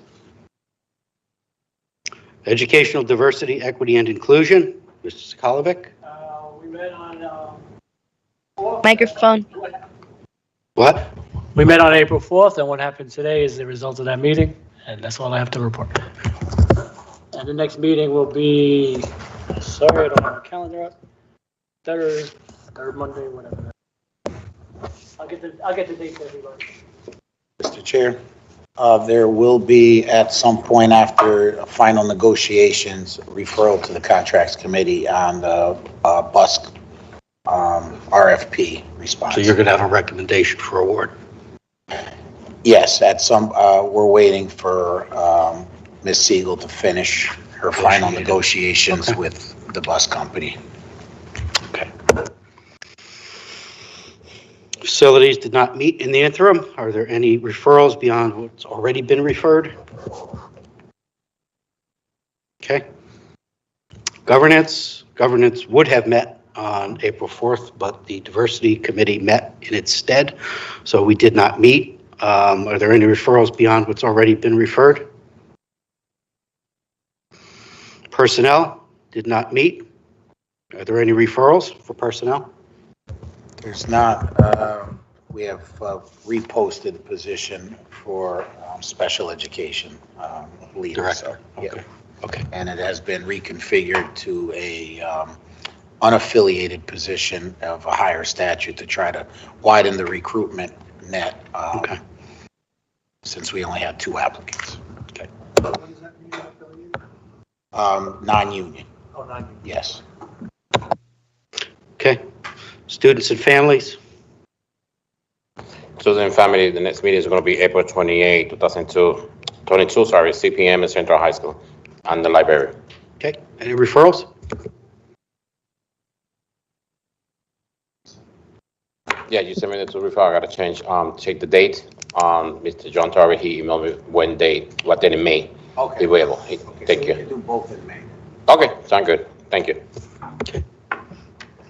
Educational Diversity, Equity, and Inclusion, Mr. Sokolovic? We met on, Microphone. What? We met on April 4th, and what happened today is the result of that meeting, and that's all I have to report. And the next meeting will be, sorry, I don't have a calendar up, third Monday, whatever. I'll get the date to everybody. Mr. Chair, there will be at some point after final negotiations, referral to the contracts committee on the bus RFP response. So you're going to have a recommendation for award? Yes, at some, we're waiting for Ms. Siegel to finish her final negotiations with the bus company. Okay. Facilities did not meet in the interim. Are there any referrals beyond what's already been referred? Okay. Governance would have met on April 4th, but the diversity committee met in its stead, so we did not meet. Are there any referrals beyond what's already been referred? Personnel did not meet. Are there any referrals for personnel? There's not, we have reposted the position for special education leader. Director. So, yeah. Okay. Okay. And it has been reconfigured to a unaffiliated position of a higher statute to try to widen the recruitment net. Okay. Since we only had 2 applicants. Okay. Non-union, Oh, not you. yes. Okay. Students and families. Students and family, the next meeting is going to be April 28, 2022, sorry, 6 p.m. in Central High School and the library. Okay. Any referrals? Yeah, you sent me the two referral. I got to check the date. Mr. John Torrey, he emailed me what date in May. Okay. Available. Okay, Thank so you. we can do both in May. Okay, sound good. Thank you.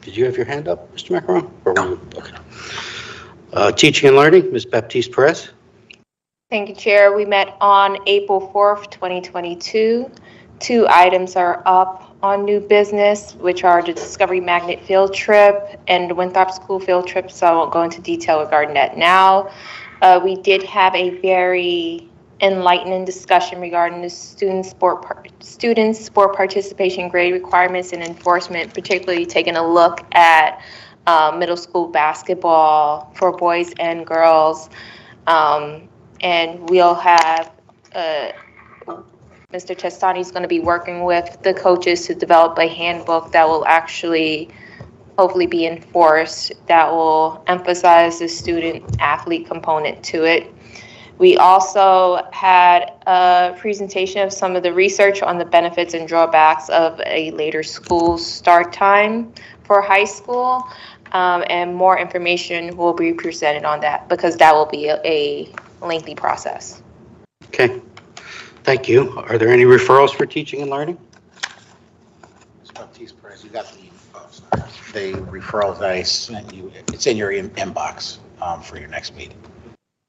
Did you have your hand up, Mr. Macaron? Or were you? Okay. Teaching and learning, Ms. Baptiste Perez. Thank you, Chair. We met on April 4th, 2022. 2 items are up on new business, which are the Discovery Magnet field trip and the Winthrop School field trip, so I won't go into detail regarding that now. We did have a very enlightening discussion regarding the student sport participation grade requirements and enforcement, particularly taking a look at middle school basketball for boys and girls. And we'll have Mr. Testani is going to be working with the coaches to develop a handbook that will actually hopefully be enforced, that will emphasize the student athlete component to it. We also had a presentation of some of the research on the benefits and drawbacks of a later school start time for high school, and more information will be presented on that because that will be a lengthy process. Okay. Thank you. Are there any referrals for teaching and learning? Ms. Baptiste Perez, you got the referrals that I sent you. It's in your inbox for your next meeting.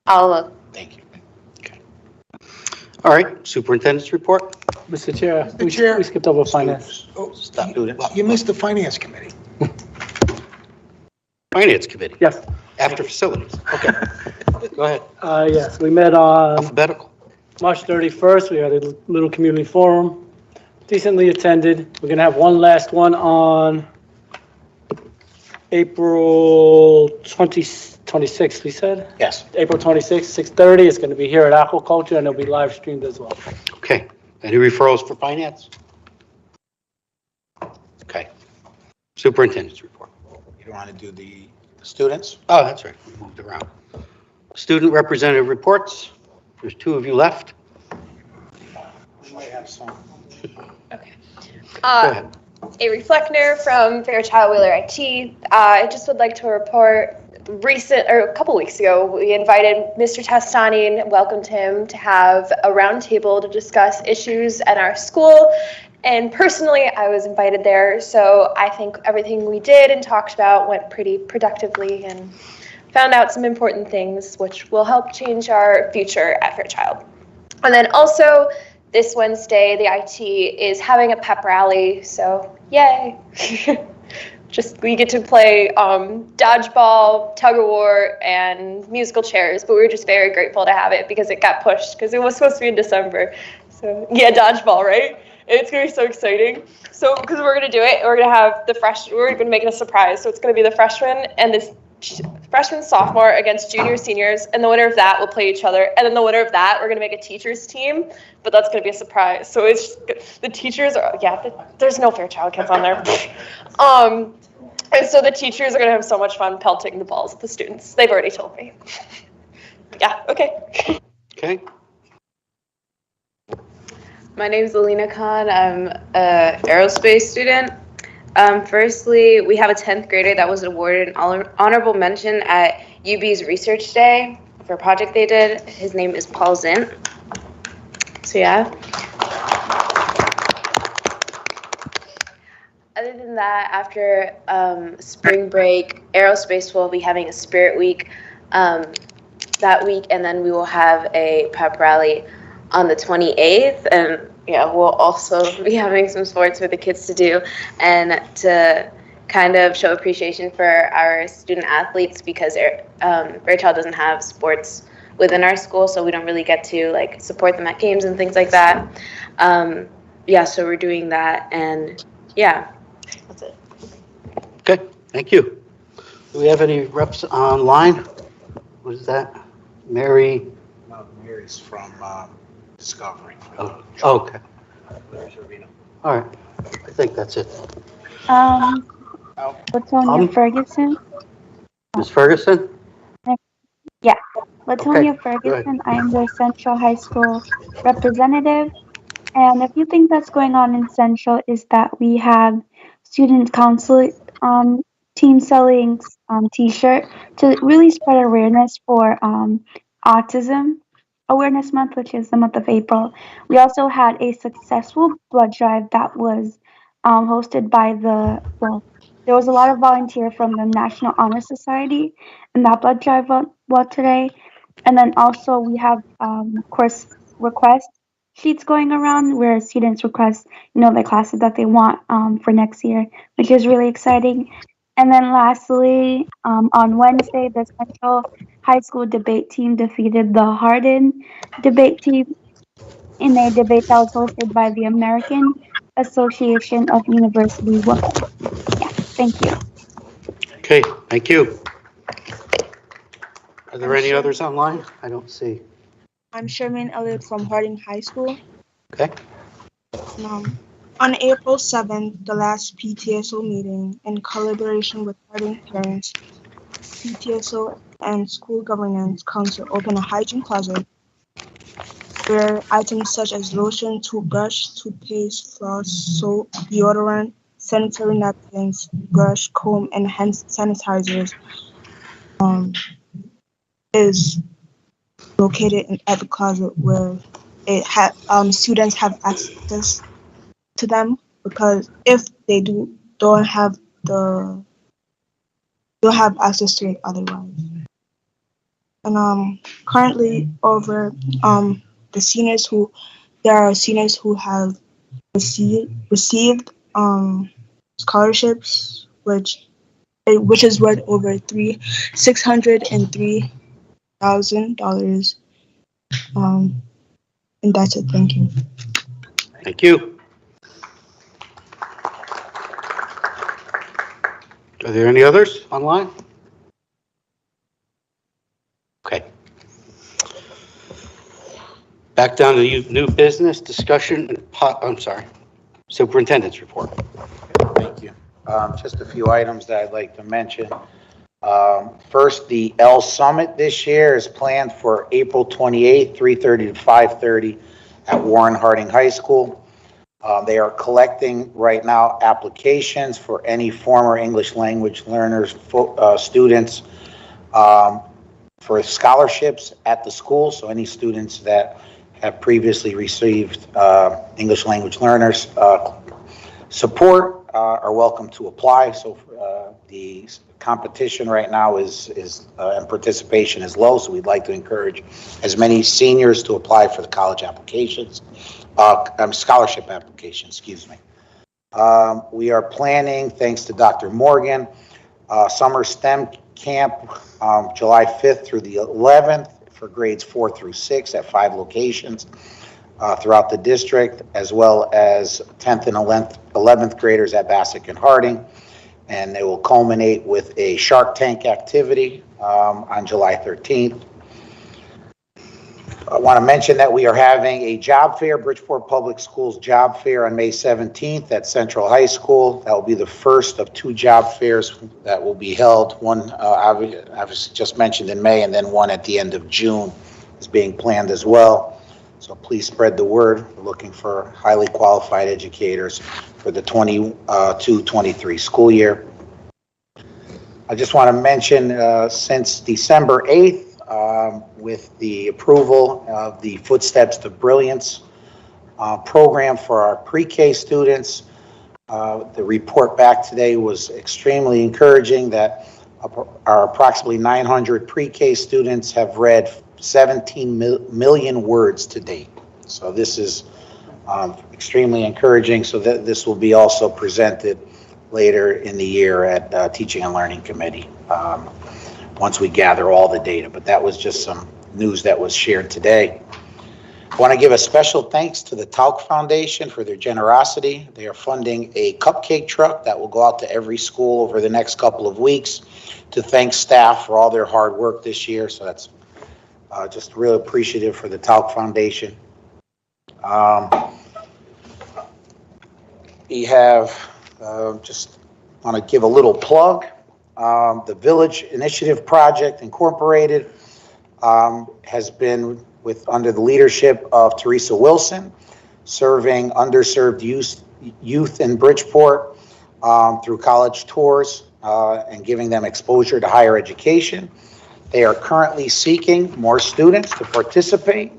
I'll look. Thank you. All right. Superintendent's report. Mr. Chair, Chair. we skipped over finance. Oh, stop doing it. You missed the finance committee. Finance Committee. Yes. After facilities. Okay. Go ahead. Yes, we met on Alphabetical. March 31st. We had a little community forum, decently attended. We're going to have one last one on April 26th, we said? Yes. April 26th, 6:30. It's going to be here at Aquaculture, and it'll be live streamed as well. Okay. Any referrals for finance? Okay. Superintendent's report. You don't want to do the students? Oh, that's right. We moved around. Student representative reports. There's 2 of you left. We might have some. Okay. Go ahead. A Reflector from Fairchild Wheeler IT. I just would like to report a couple weeks ago, we invited Mr. Testani and welcomed him to have a roundtable to discuss issues at our school. And personally, I was invited there, so I think everything we did and talked about went pretty productively and found out some important things which will help change our future at Fairchild. And then also, this Wednesday, the IT is having a pep rally, so yay! We get to play dodgeball, tug-of-war, and musical chairs, but we were just very grateful to have it because it got pushed because it was supposed to be in December. So yeah, dodgeball, right? It's gonna be so exciting. So because we're gonna do it, we're gonna have we're gonna make it a surprise. So it's gonna be the freshman and this freshman, sophomore against junior, seniors, and the winner of that will play each other. And then the winner of that, we're gonna make a teachers team, but that's gonna be a surprise. So it's the teachers are there's no Fairchild kids on there. And so the teachers are gonna have so much fun pelting the balls at the students. They've already told me. Yeah. Okay. Okay. My name is Alina Khan. I'm an aerospace student. Firstly, we have a 10th grader that was awarded an honorable mention at UB's Research Day for a project they did. His name is Paul Zint. So yeah. Other than that, after spring break, aerospace will be having a spirit week that week, and then we will have a pep rally on the 28th, and we'll also be having some sports for the kids to do and to kind of show appreciation for our student athletes because Fairchild doesn't have sports within our school, so we don't really get to support them at games and things like that. So we're doing that, and that's it. Okay, thank you. Do we have any reps online? What is that? Mary? No, Mary's from Discovery. Oh, okay. All right. I think that's it. Latonia Ferguson. Ms. Ferguson? Yeah, Latonia Okay, go ahead. Ferguson. I am the Central High School representative. And a few things that's going on in Central is that we have student council team selling t-shirt to really spread awareness for autism awareness month, which is the month of April. We also had a successful blood drive that was hosted by there was a lot of volunteer from the National Honor Society and that blood drive went today. And then also we have course requests sheets going around where students request, the classes that they want for next year, which is really exciting. And then lastly, on Wednesday, the Central High School debate team defeated the Hardin debate team in a debate that was hosted by the American Association of University Women. Yeah, thank you. Okay, thank you. Are there any others online? I don't see. I'm Sherman Elliott from Harding High School. Okay. On April 7th, the last PTSO meeting, in collaboration with Harding parents, PTSO and School Governance Council opened a hygiene closet where items such as lotion, toothbrush, toothpaste, floss, soap, deodorant, sanitary napkins, brush, comb, and hand sanitizers is located at the closet where students have access to them, because if they don't have access to it otherwise. And currently over there are seniors who have received scholarships, which is worth over $603,000. And that's it. Thank you. Thank you. Are there any others online? Okay. Back down to new business discussion. Superintendent's report. Thank you. Just a few items that I'd like to mention. First, the L Summit this year is planned for April 28th, 3:30 to 5:30 at Warren Harding High School. They are collecting right now applications for any former English language learners, students for scholarships at the school. So any students that have previously received English language learners support are welcome to apply. So the competition right now is and participation is low, so we'd like to encourage as many seniors to apply for the college applications, scholarship applications, excuse me. We are planning, thanks to Dr. Morgan, summer STEM camp July 5th through the 11th for grades 4 through 6 at 5 locations throughout the district, as well as 10th and 11th graders at Bassick and Harding. And they will culminate with a Shark Tank activity on July 13th. I want to mention that we are having a job fair, Bridgeport Public Schools job fair on May 17th at Central High School. That will be the first of 2 job fairs that will be held. One, obviously just mentioned in May, and then one at the end of June is being planned as well. So please spread the word. We're looking for highly qualified educators for the 22-23 school year. I just want to mention since December 8th, with the approval of the Footsteps to Brilliance program for our pre-K students, the report back today was extremely encouraging that our approximately 900 pre-K students have read 17 million words to date. So this is extremely encouraging. So that this will be also presented later in the year at Teaching and Learning Committee once we gather all the data. But that was just some news that was shared today. I want to give a special thanks to the Talc Foundation for their generosity. They are funding a cupcake truck that will go out to every school over the next couple of weeks to thank staff for all their hard work this year. So that's just real appreciative for the Talc Foundation. We have, just want to give a little plug. The Village Initiative Project Incorporated has been under the leadership of Teresa Wilson, serving underserved youth in Bridgeport through college tours and giving them exposure to higher education. They are currently seeking more students to participate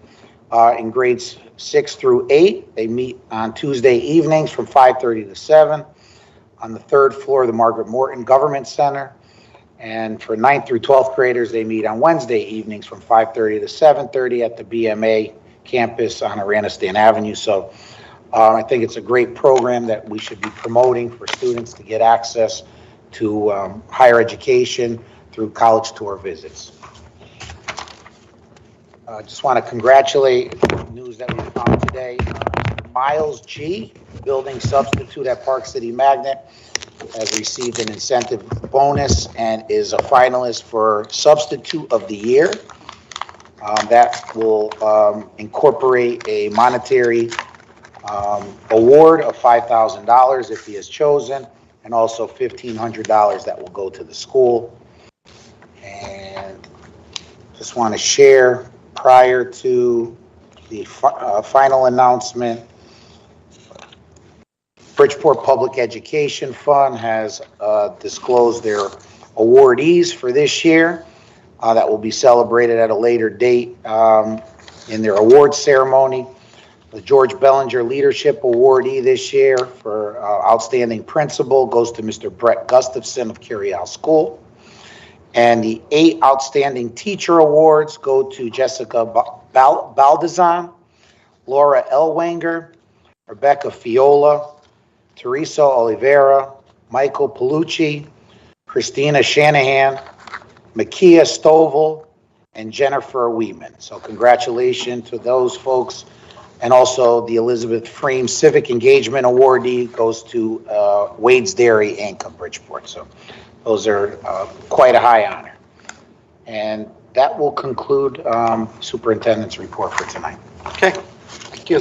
in grades 6 through 8. They meet on Tuesday evenings from 5:30 to 7 on the 3rd floor of the Margaret Morton Government Center. And for 9th through 12th graders, they meet on Wednesday evenings from 5:30 to 7:30 at the BMA campus on Aranistan Avenue. So I think it's a great program that we should be promoting for students to get access to higher education through college tour visits. I just want to congratulate news that we found today. Miles G, building substitute at Park City Magnet, has received an incentive bonus and is a finalist for Substitute of the Year. That will incorporate a monetary award of $5,000 if he is chosen, and also $1,500 that will go to the school. And just want to share, prior to the final announcement, Bridgeport Public Education Fund has disclosed their awardees for this year that will be celebrated at a later date in their awards ceremony. The George Bellinger Leadership Awardee this year for Outstanding Principal goes to Mr. Brett Gustafson of Carey-Al School. And the 8 Outstanding Teacher Awards go to Jessica Baldazan, Laura Elwanger, Rebecca Fiola, Teresa Oliveira, Michael Palucci, Christina Shanahan, Makia Stovall, and Jennifer Weeman. So congratulations to those folks. And also the Elizabeth Freem Civic Engagement Awardee goes to Wade's Dairy Inc. of Bridgeport. So those are quite a high honor. And that will conclude Superintendent's report for tonight. Okay, thank you.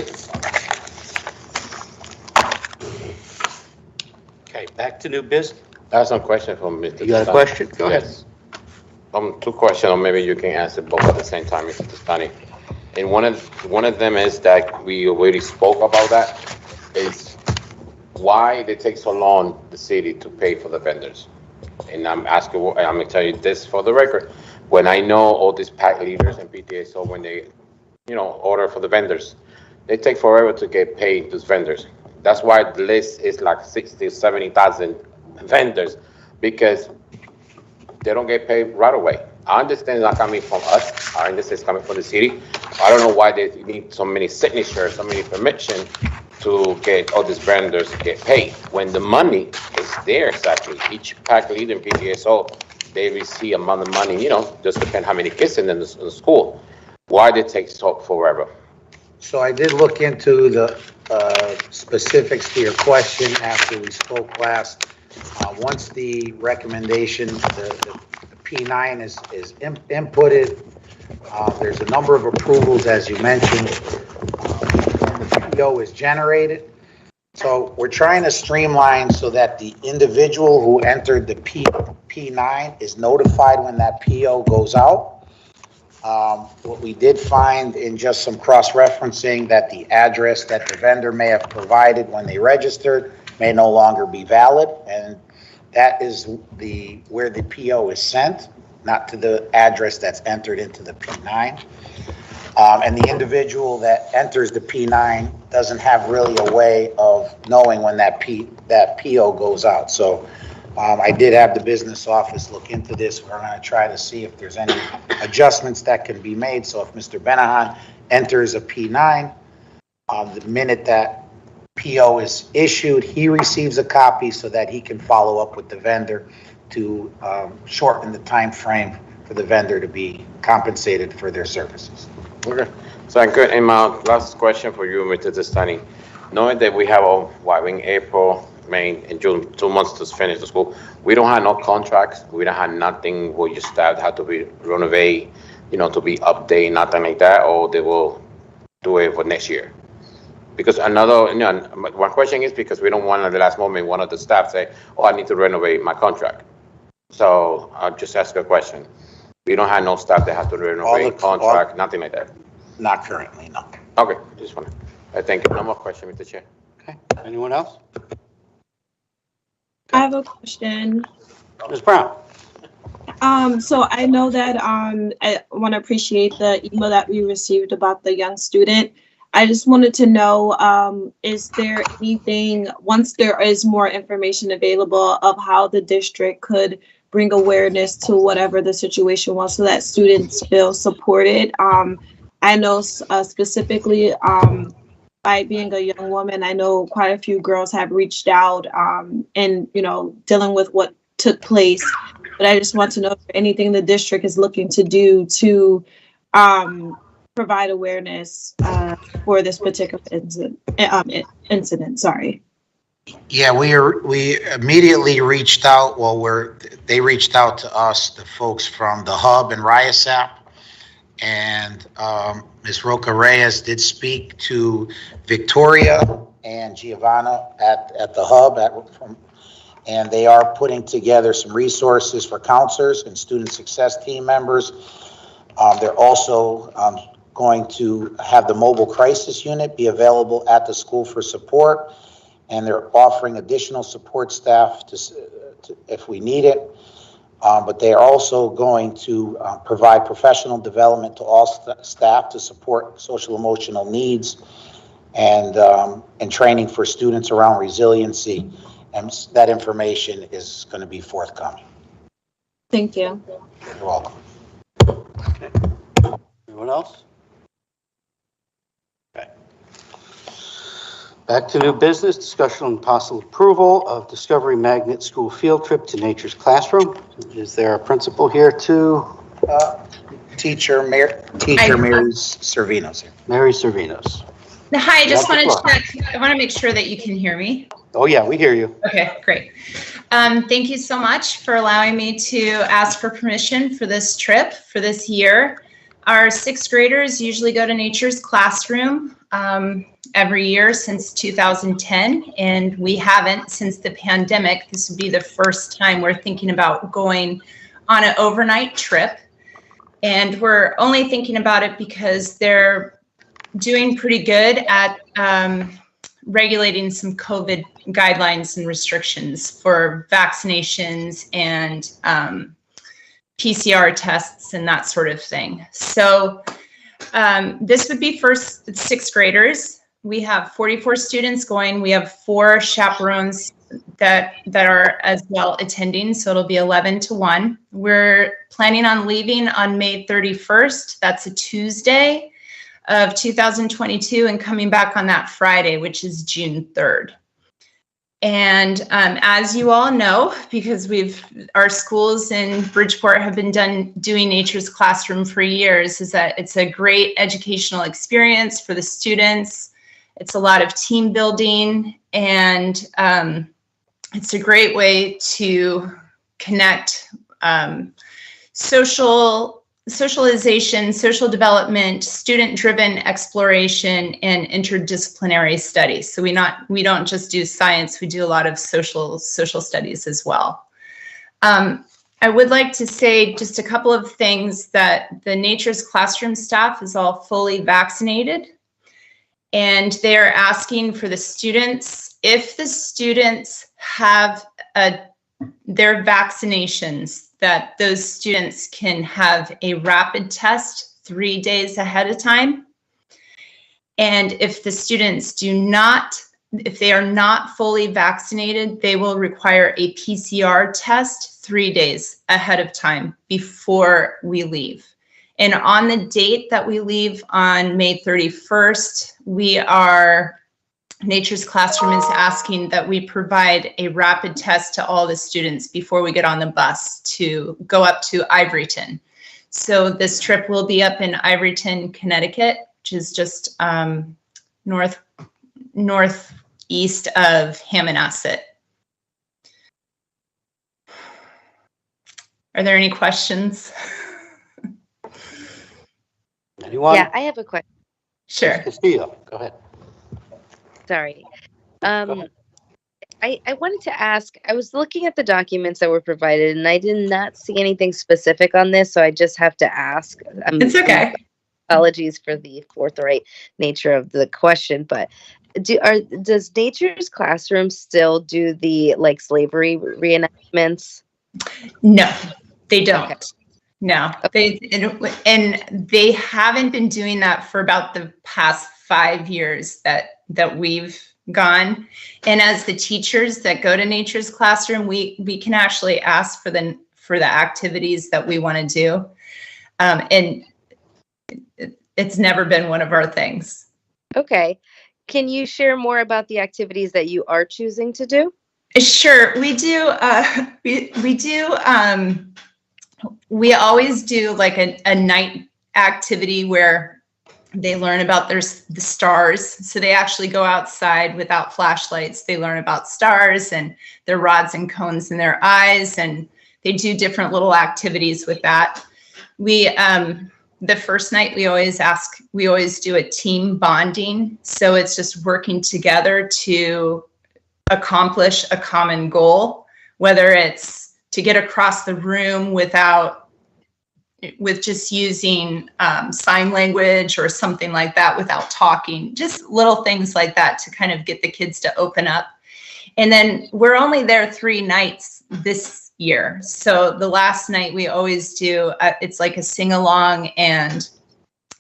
Okay, back to new business. I have some question from Mr. You got a question? Go ahead. Yes. 2 questions, or maybe you can answer both at the same time, Mr. Testani. And one of them is that we already spoke about that, is why it takes so long, the city, to pay for the vendors. And I'm gonna tell you this for the record. When I know all these PAC leaders and PTA, so when they, order for the vendors, they take forever to get paid, those vendors. That's why the list is like 60, 70,000 vendors, because they don't get paid right away. I understand it's not coming from us. I understand it's coming from the city. I don't know why they need so many signatures, so many permission to get all these vendors to get paid when the money is there exactly. Each PAC leader in PTSO, they receive amount of money, just depend how many kids in the school. Why did it take so forever? So I did look into the specifics to your question after we spoke last. Once the recommendation, the P9 is inputted, there's a number of approvals, as you mentioned, the PO is generated. So we're trying to streamline so that the individual who entered the P9 is notified when that PO goes out. What we did find in just some cross-referencing, that the address that the vendor may have provided when they registered may no longer be valid, and that is where the PO is sent, not to the address that's entered into the P9. And the individual that enters the P9 doesn't have really a way of knowing when that PO goes out. So I did have the business office look into this. We're going to try to see if there's any adjustments that can be made. So if Mr. Benahan enters a P9, the minute that PO is issued, he receives a copy so that he can follow up with the vendor to shorten the time frame for the vendor to be compensated for their services. Okay, so good. And my last question for you, Mr. Testani. Knowing that we have in April, May, and June, 2 months to finish the school, we don't have no contracts. We don't have nothing where your staff have to be renovate, to be updated, nothing like that, or they will do it for next year. Because one question is because we don't want at the last moment, one of the staff say, oh, I need to renovate my contract. So I'll just ask a question. We don't have no staff that has to renovate contract, nothing like that. Not currently, no. Okay, just want to, thank you. No more question, Mr. Chair. Okay, anyone else? I have a question. Ms. Brown? So I know that I want to appreciate the email that we received about the young student. I just wanted to know, is there anything, once there is more information available, of how the district could bring awareness to whatever the situation was so that students feel supported? I know specifically by being a young woman, I know quite a few girls have reached out and, you know, dealing with what took place. But I just want to know if anything the district is looking to do to provide awareness for this particular incident. Sorry. Yeah, we immediately reached out. Well, they reached out to us, the folks from the Hub and RIASAP, and Ms. Roca Reyes did speak to Victoria and Giovanna at the Hub and they are putting together some resources for counselors and student success team members. They're also going to have the mobile crisis unit be available at the school for support, and they're offering additional support staff if we need it. But they are also going to provide professional development to all staff to support social emotional needs and training for students around resiliency. And that information is going to be forthcoming. Thank you. You're welcome. Okay. Anyone else? Okay. Back to new business, discussion on possible approval of Discovery Magnet School field trip to Nature's Classroom. Is there a principal here to? Teacher Mary Servinos here. Mary Servinos. Hi, I just wanted to check. I want to make sure that you can hear me. Oh yeah, we hear you. Okay, great. Thank you so much for allowing me to ask for permission for this trip for this year. Our sixth graders usually go to Nature's Classroom every year since 2010, and we haven't since the pandemic. This would be the first time we're thinking about going on an overnight trip. And we're only thinking about it because they're doing pretty good at regulating some COVID guidelines and restrictions for vaccinations and PCR tests and that sort of thing. So this would be for sixth graders. We have 44 students going. We have 4 chaperones that are as well attending, so it'll be 11-1. We're planning on leaving on May 31st. That's a Tuesday of 2022, and coming back on that Friday, which is June 3rd. And as you all know, because our schools in Bridgeport have been doing Nature's Classroom for years, is that it's a great educational experience for the students. It's a lot of team building, and it's a great way to connect socialization, social development, student-driven exploration, and interdisciplinary studies. So we don't just do science, we do a lot of social studies as well. I would like to say just a couple of things, that the Nature's Classroom staff is all fully vaccinated, and they're asking for the students, if the students have their vaccinations, that those students can have a rapid test 3 days ahead of time. And if the students if they are not fully vaccinated, they will require a PCR test 3 days ahead of time before we leave. And on the date that we leave on May 31st, Nature's Classroom is asking that we provide a rapid test to all the students before we get on the bus to go up to Ivoryton. So this trip will be up in Ivoryton, Connecticut, which is just northeast of Hammonasset. Are there any questions? Anyone? Yeah, I have a question. Sure. Castillo, go ahead. Sorry. I wanted to ask, I was looking at the documents that were provided and I did not see anything specific on this, so I just have to ask. It's okay. Apologies for the forthright nature of the question, but does Nature's Classroom still do the like slavery reenactments? No, they don't. Okay. No, and they haven't been doing that for about the past 5 years that we've gone. And as the teachers that go to Nature's Classroom, we can actually ask for the activities that we want to do, and it's never been one of our things. Okay, can you share more about the activities that you are choosing to do? Sure, we do. We always do like a night activity where they learn about the stars. So they actually go outside without flashlights. They learn about stars and their rods and cones in their eyes, and they do different little activities with that. The first night we always do a team bonding. So it's just working together to accomplish a common goal, whether it's to get across the room with just using sign language or something like that without talking, just little things like that to kind of get the kids to open up. And then we're only there 3 nights this year. So the last night we always do, it's like a sing-along and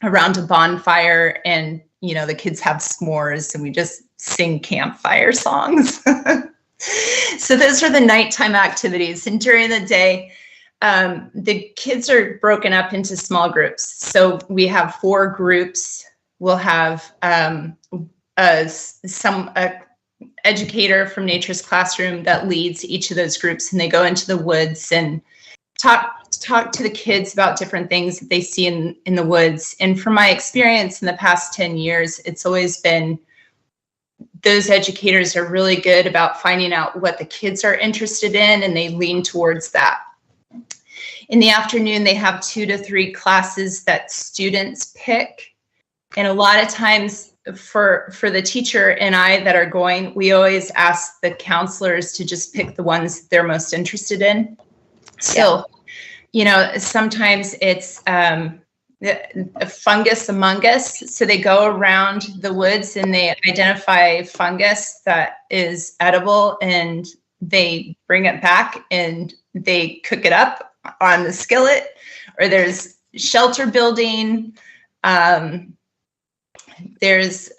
around a bonfire, and the kids have s'mores and we just sing campfire songs. So those are the nighttime activities. And during the day, the kids are broken up into small groups. So we have 4 groups. We'll have some educator from Nature's Classroom that leads each of those groups, and they go into the woods and talk to the kids about different things that they see in the woods. And from my experience in the past 10 years, it's always been those educators are really good about finding out what the kids are interested in, and they lean towards that. In the afternoon, they have 2 to 3 classes that students pick. And a lot of times for the teacher and I that are going, we always ask the counselors to just pick the ones they're most interested in. So, sometimes it's a fungus among us. So they go around the woods and they identify fungus that is edible, and they bring it back and they cook it up on the skillet. Or there's shelter building. There's,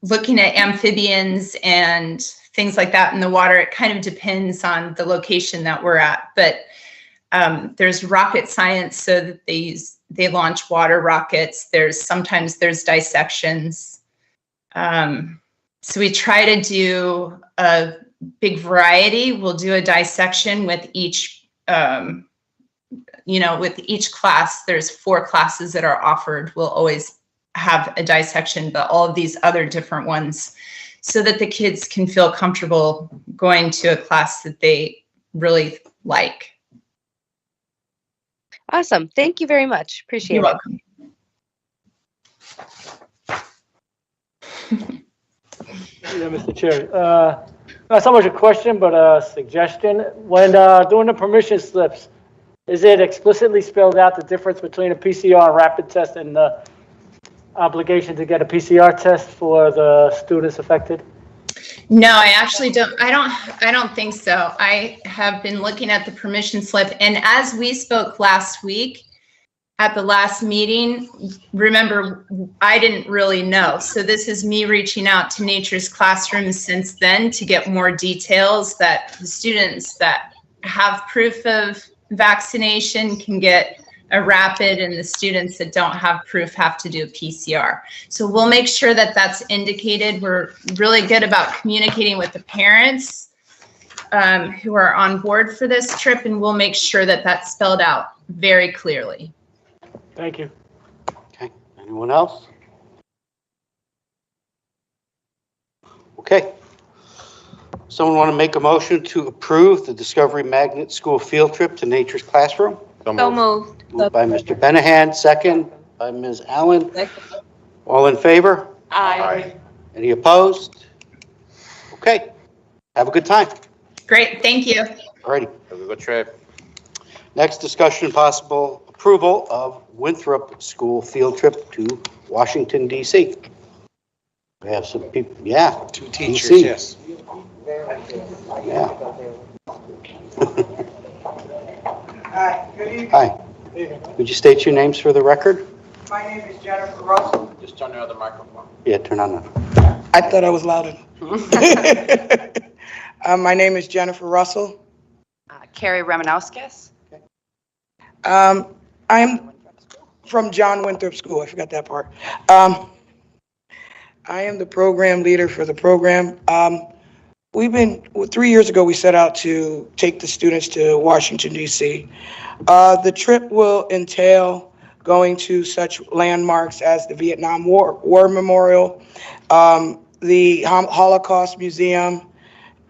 looking at amphibians and things like that in the water. It kind of depends on the location that we're at. But there's rocket science, so that they launch water rockets. Sometimes there's dissections. So we try to do a big variety. We'll do a dissection with each, with each class. There's 4 classes that are offered. We'll always have a dissection, but all of these other different ones, so that the kids can feel comfortable going to a class that they really like. Awesome. Thank you very much. Appreciate it. You're welcome. Yeah, Mr. Chair. Not so much a question, but a suggestion. When doing the permission slips, is it explicitly spelled out the difference between a PCR rapid test and the obligation to get a PCR test for the students affected? No, I actually don't. I don't think so. I have been looking at the permission slip, and as we spoke last week at the last meeting, remember, I didn't really know. So this is me reaching out to Nature's Classroom since then to get more details that the students that have proof of vaccination can get a rapid, and the students that don't have proof have to do a PCR. So we'll make sure that that's indicated. We're really good about communicating with the parents who are on board for this trip, and we'll make sure that that's spelled out very clearly. Thank you. Okay, anyone else? Okay. Someone want to make a motion to approve the Discovery Magnet School field trip to Nature's Classroom? So moved. Moved by Mr. Benahan, second by Ms. Allen. All in favor? Aye. Any opposed? Okay, have a good time. Great, thank you. Alrighty. Have a good trip. Next discussion, possible approval of Winthrop School field trip to Washington DC. We have some people, yeah. 2 teachers, DC. yes. Yeah. Hi, good evening. Hi. Would you state your names for the record? My name is Jennifer Russell. Just turn the other microphone. Yeah, turn on that. I thought I was loud enough. My name is Jennifer Russell. Carrie Remanowskis. I'm from John Winthrop School. I forgot that part. I am the program leader for the program. 3 years ago, we set out to take the students to Washington, D.C. The trip will entail going to such landmarks as the Vietnam War Memorial, the Holocaust Museum,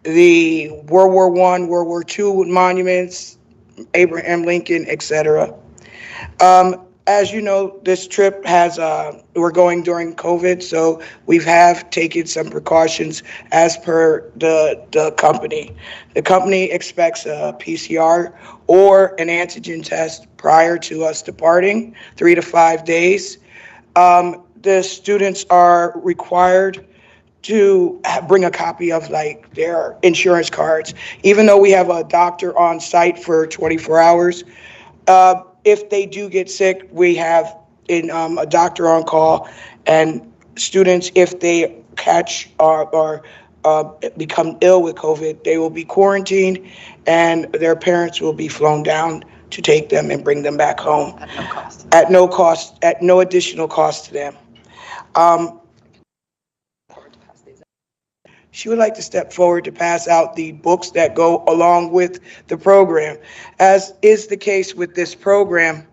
the World War I, World War II monuments, Abraham Lincoln, etc. As you know, this trip we're going during COVID, so we have taken some precautions as per the company. The company expects a PCR or an antigen test prior to us departing, 3 to 5 days. The students are required to bring a copy of their insurance cards, even though we have a doctor on site for 24 hours. If they do get sick, we have a doctor on call, and students, if they catch or become ill with COVID, they will be quarantined, and their parents will be flown down to take them and bring them back home. At no cost. At no cost, at no additional cost to them. She would like to step forward to pass out the books that go along with the program. As is the case with this program,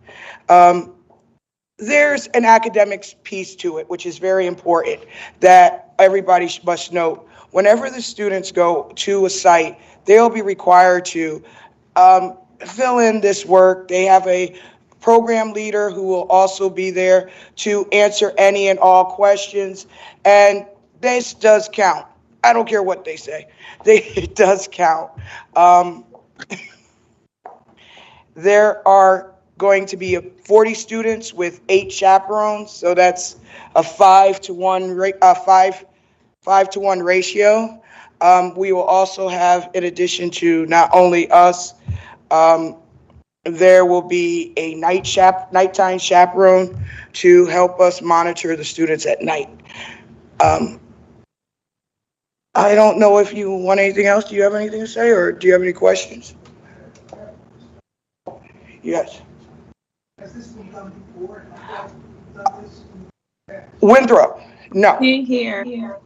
there's an academics piece to it, which is very important that everybody must note. Whenever the students go to a site, they'll be required to fill in this work. They have a program leader who will also be there to answer any and all questions, and this does count. I don't care what they say. It does count. There are going to be 40 students with 8 chaperones, so that's a 5-to-1 ratio. We will also have, in addition to not only us, there will be a nighttime chaperone to help us monitor the students at night. I don't know if you want anything else. Do you have anything to say, or do you have any questions? Yes. Has this been done before? Winthrop, no. Here.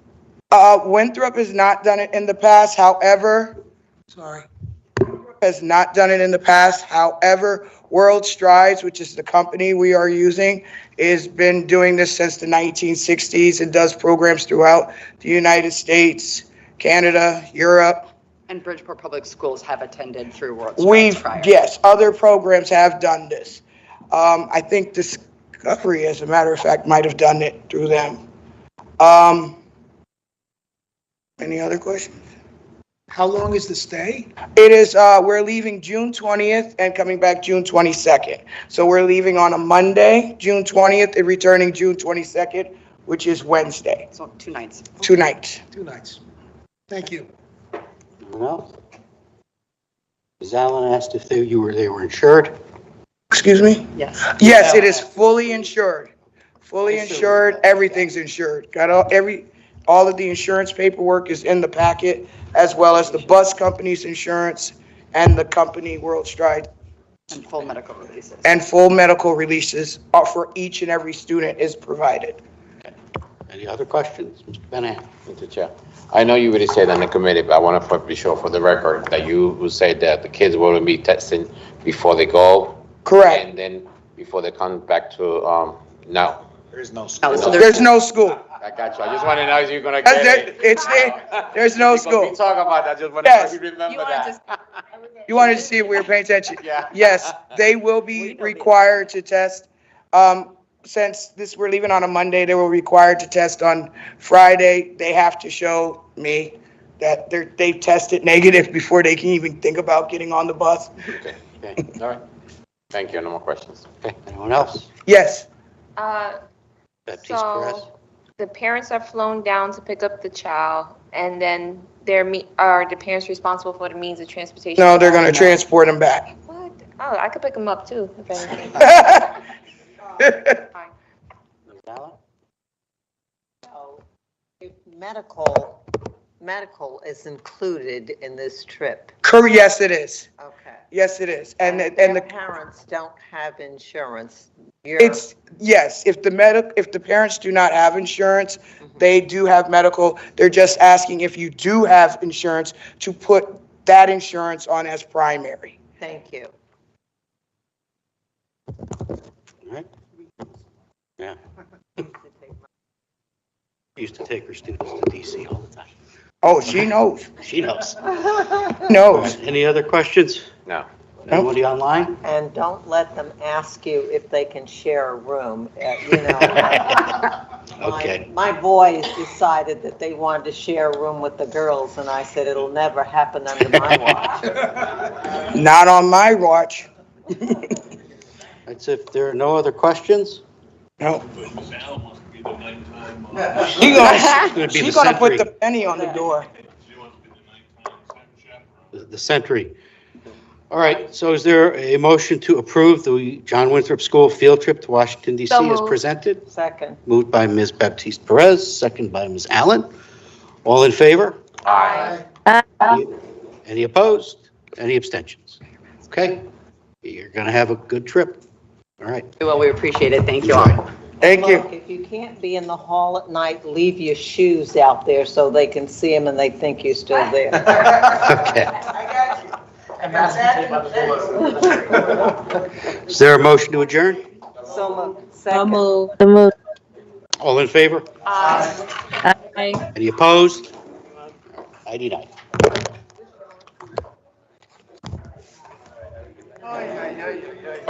Winthrop has not done it in the past. However, has not done it in the past. However, World Strides, which is the company we are using, has been doing this since the 1960s and does programs throughout the United States, Canada, Europe. And Bridgeport Public Schools have attended through World Strides prior. Yes, other programs have done this. I think Discovery, as a matter of fact, might have done it through them. Any other questions? How long is the stay? It is, we're leaving June 20th and coming back June 22nd. So we're leaving on a Monday, June 20th, and returning June 22nd, which is Wednesday. So 2 nights. 2 nights. 2 nights. Thank you. Anyone else? Ms. Allen asked if they were insured. Excuse me? Yes. Yes, it is fully insured. Fully insured, everything's insured. Got all of the insurance paperwork is in the packet, as well as the bus company's insurance and the company World Stride. And full medical releases. And full medical releases for each and every student is provided. Any other questions? Mr. Benan? Mr. Chair, I know you already said on the committee, but I want to be sure for the record that you said that the kids will be testing before they go. Correct. And then before they come back to, now. There's no school. There's no school. I got you. I just want to know if you're going to get it. There's no school. We talk about that. I just want Yes. to remember that. You wanted to see if we were paying attention? Yeah. Yes, they will be required to test. since we're leaving on a Monday, they were required to test on Friday. They have to show me that they've tested negative before they can even think about getting on the bus. Okay, all right. Thank you, no more questions. Okay, anyone else? Yes. Baptiste Perez? So the parents are flown down to pick up the child, and then are the parents responsible for the means of transportation? No, they're going to transport them back. What? Oh, I could pick them up too, if anything. So, if medical is included in this trip. Yes, it is. Okay. Yes, it is. And the parents don't have insurance. Yes, if the parents do not have insurance, they do have medical. They're just asking if you do have insurance to put that insurance on as primary. Thank you. All right. Yeah. Used to take her students to DC all the time. Oh, she knows. She knows. Knows. Any other questions? No. Anybody online? And don't let them ask you if they can share a room. You know, Okay. my boys decided that they wanted to share a room with the girls, and I said, it'll never happen under my watch. Not on my watch. That's if there are no other questions. No. She's gonna put the penny on the door. The Sentry. All right, so is there a motion to approve the John Winthrop School field trip to Washington DC as moved. presented? Second. Moved by Ms. Baptiste Perez, second by Ms. Allen. All in favor? Aye. Any opposed? Any abstentions? Okay, you're gonna have a good trip. All right. Well, we appreciate it. Thank you all. Thank you. Look, if you can't be in the hall at night, leave your shoes out there so they can see them and they think you're still there. Okay. Is there a motion to adjourn? So moved. Second. All in favor? Aye. Any opposed? 99. Ay, ay, ay, ay, ay.